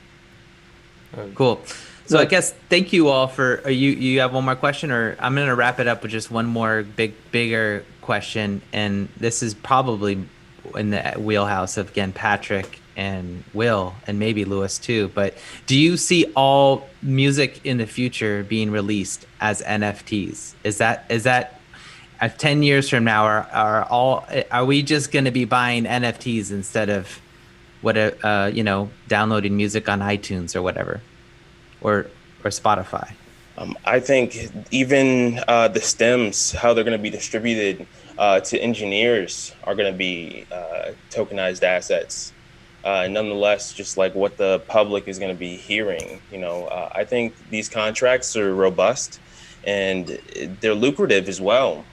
Cool. So I guess thank you all for, you have one more question, or I'm going to wrap it up with just one more bigger question. And this is probably in the wheelhouse of, again, Patrick and Will, and maybe Louis too. But do you see all music in the future being released as NFTs? Is that 10 years from now, are we just going to be buying NFTs instead of downloading music on iTunes or whatever, or Spotify? I think even the stems, how they're going to be distributed to engineers, are going to be tokenized assets. Nonetheless, just like what the public is going to be hearing, I think these contracts are robust and they're lucrative as well.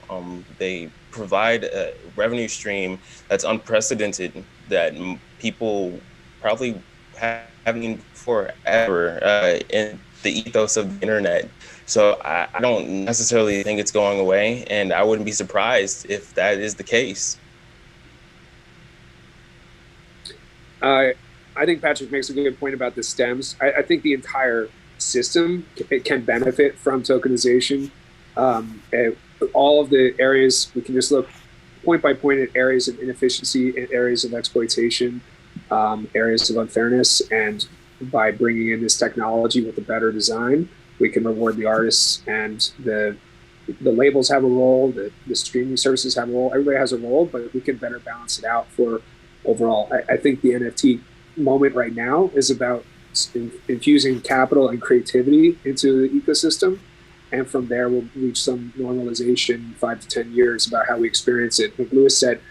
They provide a revenue stream that's unprecedented, that people probably haven't before ever in the ethos of the internet. So I don't necessarily think it's going away, and I wouldn't be surprised if that is the case. I think Patrick makes a good point about the stems. I think the entire system can benefit from tokenization. All of the areas, we can just look point by point at areas of inefficiency, at areas of exploitation, areas of unfairness, and by bringing in this technology with a better design, we can reward the artists, and the labels have a role, the streaming services have a role, everybody has a role, but we can better balance it out for overall. I think the NFT moment right now is about infusing capital and creativity into the ecosystem, and from there we'll reach some normalization 5 to 10 years about how we experience it. Like Louis said,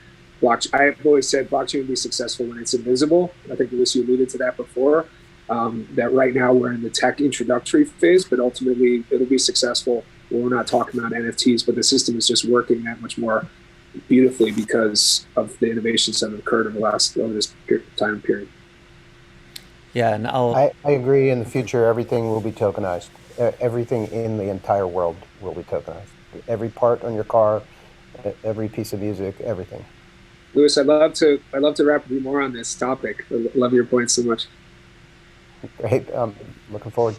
I've always said blockchain will be successful when it's invisible. I think Louis, you alluded to that before. That right now we're in the tech introductory phase, but ultimately it'll be successful when we're not talking about NFTs, but the system is just working that much more beautifully because of the innovations that have occurred over this time period. Yeah, and I agree. In the future, everything will be tokenized. Everything in the entire world will be tokenized. Every part on your car, every piece of music, everything. Louis, I'd love to wrap with you more on this topic. I love your points so much. Great. Looking forward.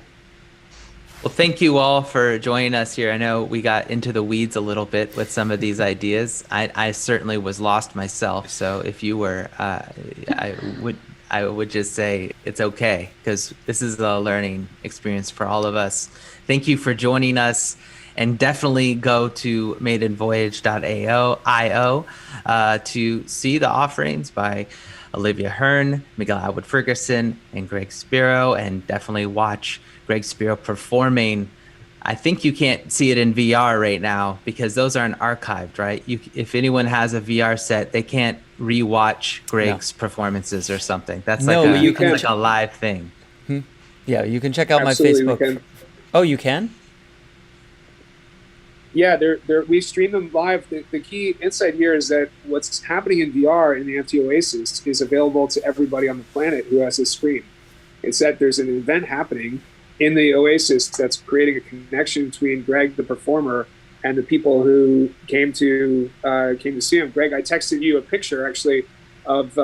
Well, thank you all for joining us here. I know we got into the weeds a little bit with some of these ideas. I certainly was lost myself. So if you were, I would just say it's okay, because this is a learning experience for all of us. Thank you for joining us, and definitely go to maidenvoyage.io to see the offerings by Olivia Hern, Miguel Atwood-Ferguson, and Greg Spero, and definitely watch Greg Spero performing. I think you can't see it in VR right now because those aren't archived, right? If anyone has a VR set, they can't rewatch Greg's performances or something. That's like a live thing. Yeah, you can check out Absolutely, my Facebook. Oh, you can? Yeah, we stream them live. The key insight here is that what's happening in VR in the NFT Oasis is available to everybody on the planet who has a screen. It's that there's an event happening in the Oasis that's creating a connection between Greg, the performer, and the people who came to see him. Greg, I texted you a picture actually of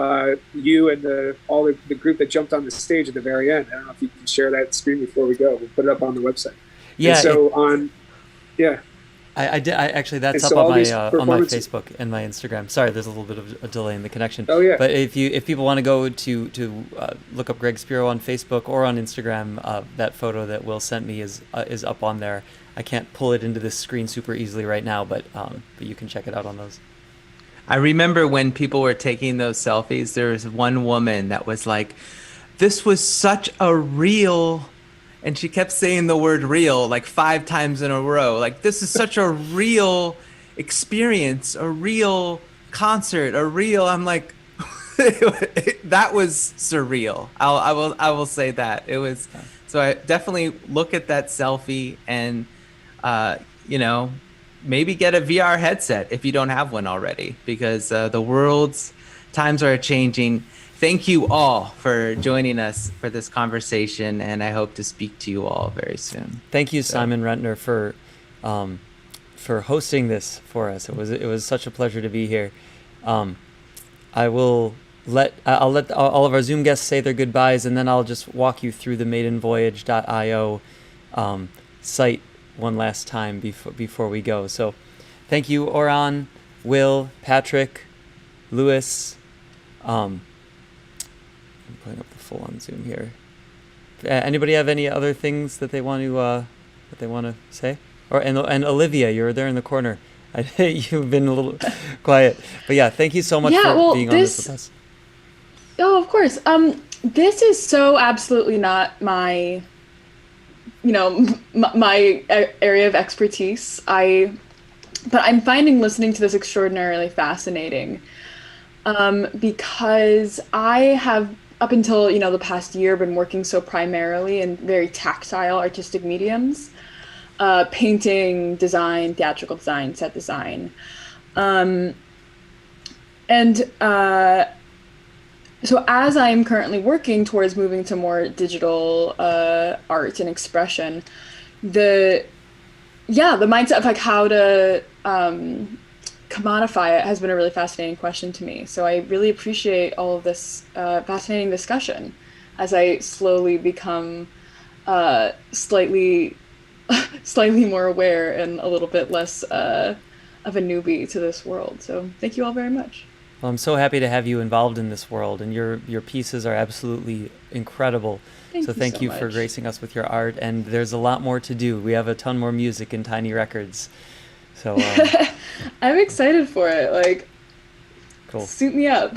you and all the group that jumped on the stage at the very end. I don't know if you can share that screen before we go. We'll put it up on the website. Yeah. I did. Actually, that's up on my Facebook and my Instagram. Sorry, there's a little bit of a delay in the connection. Oh yeah. But if people want to go to look up Greg Spero on Facebook or on Instagram, that photo that Will sent me is up on there. I can't pull it into this screen super easily right now, but you can check it out on those. I remember when people were taking those selfies, there was one woman that was like, "This was such a real." And she kept saying the word real like 5 times in a row. Like, this is such a real experience, a real concert, I'm like, that was surreal. I will say that. It was, so I definitely look at that selfie and, maybe get a VR headset if you don't have one already, because the world's times are changing. Thank you all for joining us for this conversation, and I hope to speak to you all very soon. Thank you, Simon Rentner, for hosting this for us. It was such a pleasure to be here. I'll let all of our Zoom guests say their goodbyes, and then I'll just walk you through the maidenvoyage.io site one last time before we go. So, thank you, Oran, Will, Patrick, Louis. I'm putting up the full on Zoom here. Anybody have any other things that they want to say? And Olivia, you're there in the corner. You've been a little quiet, but yeah, thank you so much for being on this with us. Oh, of course. This is so absolutely not my area of expertise. But I'm finding listening to this extraordinarily fascinating, because I have, up until the past year, been working so primarily in very tactile artistic mediums, painting, design, theatrical design, set design, so as I am currently working towards moving to more digital art and expression, the mindset of like how to commodify it has been a really fascinating question to me. So I really appreciate all of this fascinating discussion as I slowly become slightly more aware and a little bit less of a newbie to this world. So thank you all very much. Well, I'm so happy to have you involved in this world, and your pieces are absolutely incredible. Thank you for gracing us with your art, and there's a lot more to do. We have a ton more music in Tiny Records. So I'm excited for it. Like, cool. Suit me up.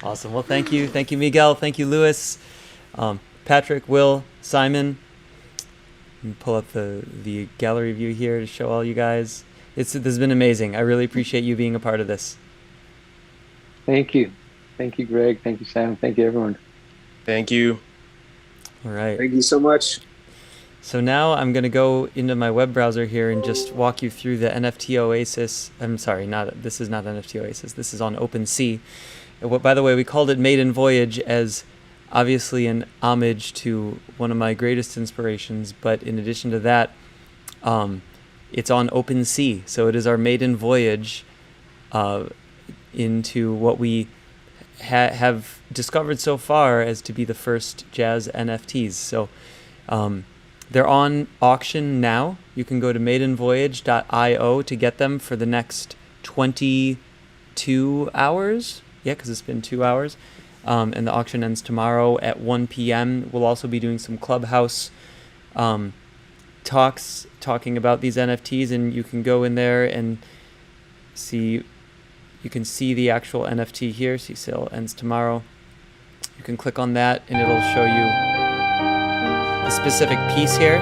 Awesome. Well, thank you. Thank you, Miguel. Thank you, Louis, Patrick, Will, Simon. Pull up the gallery view here to show all you guys. This has been amazing. I really appreciate you being a part of this. Thank you. Thank you, Greg. Thank you, Sam. Thank you, everyone. Thank you. All right. Thank you so much. So now I'm going to go into my web browser here and just walk you through the NFT Oasis. I'm sorry, this is not NFT Oasis. This is on OpenSea. By the way, we called it Maiden Voyage as obviously an homage to one of my greatest inspirations. But in addition to that, it's on OpenSea. So it is our maiden voyage into what we have discovered so far as to be the first jazz NFTs. So they're on auction now. You can go to maidenvoyage.io to get them for the next 22 hours. Yeah, because it's been 2 hours. And the auction ends tomorrow at 1 p.m. We'll also be doing some Clubhouse talks talking about these NFTs, and you can go in there and see. You can see the actual NFT here. See, sale ends tomorrow. You can click on that, and it'll show you a specific piece here,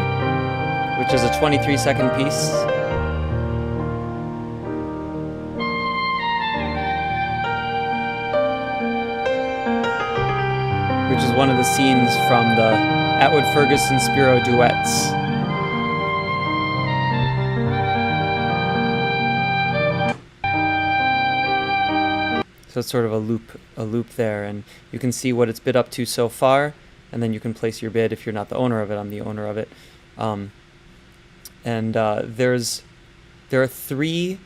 which is a 23-second piece. Which is one of the scenes from the Atwood-Ferguson Spero Duets. So it's sort of a loop there, and you can see what it's bid up to so far, and then you can place your bid if you're not the owner of it. I'm the owner of it. There are 3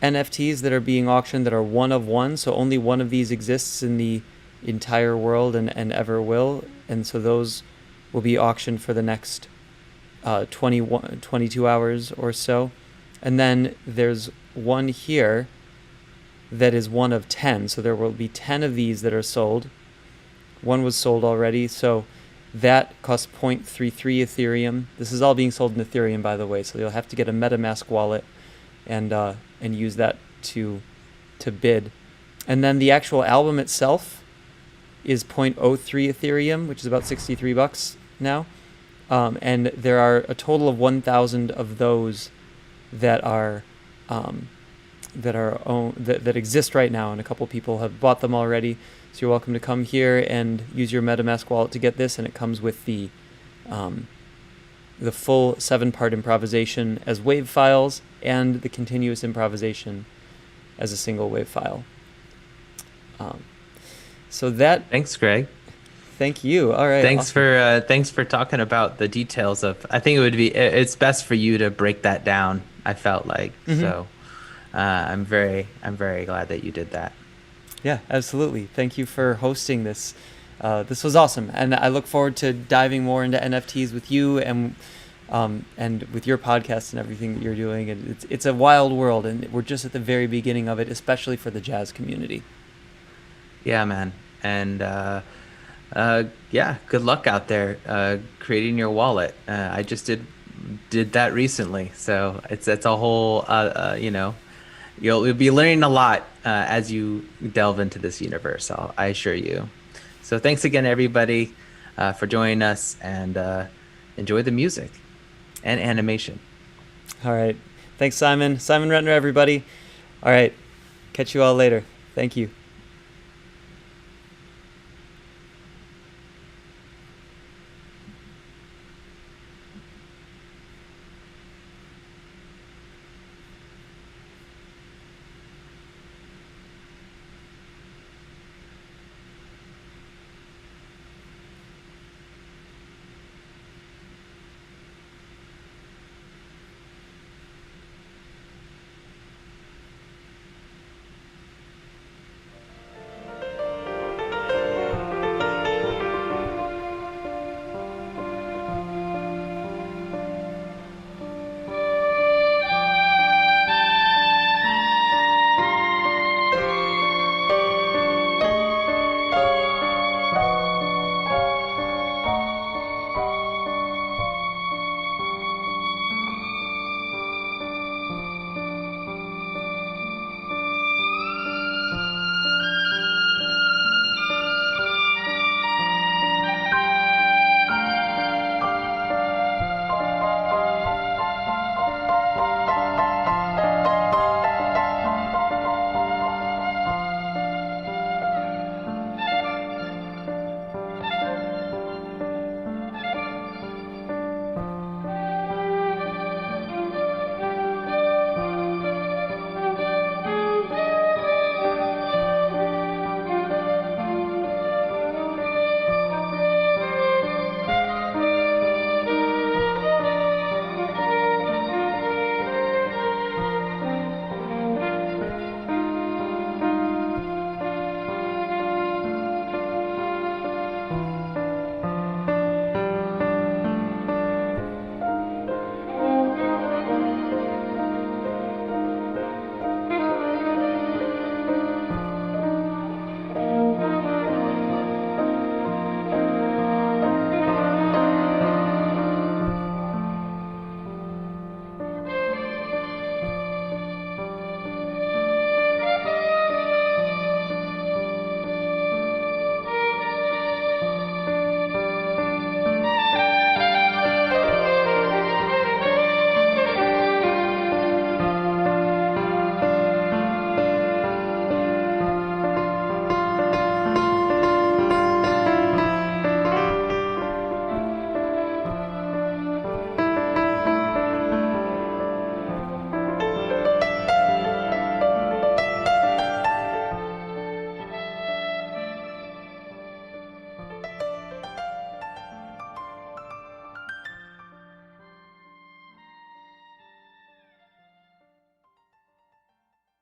NFTs that are being auctioned that are one of one, so only one of these exists in the entire world and ever will, and so those will be auctioned for the next 22 hours or so. And then there's one here that is one of 10, so there will be 10 of these that are sold. One was sold already, so that costs 0.33 Ethereum. This is all being sold in Ethereum, by the way, so you'll have to get a MetaMask wallet and use that to bid. And then the actual album itself is 0.03 Ethereum, which is about $63 now. And there are a total of 1,000 of those that exist right now, and a couple people have bought them already. So you're welcome to come here and use your MetaMask wallet to get this, and it comes with the full 7-part improvisation as WAV files and the continuous improvisation as a single WAV file. Thanks, Greg. Thank you. All right. Thanks for talking about the details of. I think it's best for you to break that down. I felt like so. I'm very glad that you did that. Yeah, absolutely. Thank you for hosting this. This was awesome, and I look forward to diving more into NFTs with you and with your podcast and everything that you're doing. And it's a wild world, and we're just at the very beginning of it, especially for the jazz community. Yeah, man, and good luck out there creating your wallet. I just did that recently, so it's a whole You'll be learning a lot as you delve into this universe, I assure you. So thanks again, everybody, for joining us, and enjoy the music and animation. All right. Thanks, Simon. Simon Rentner, everybody. All right. Catch you all later. Thank you.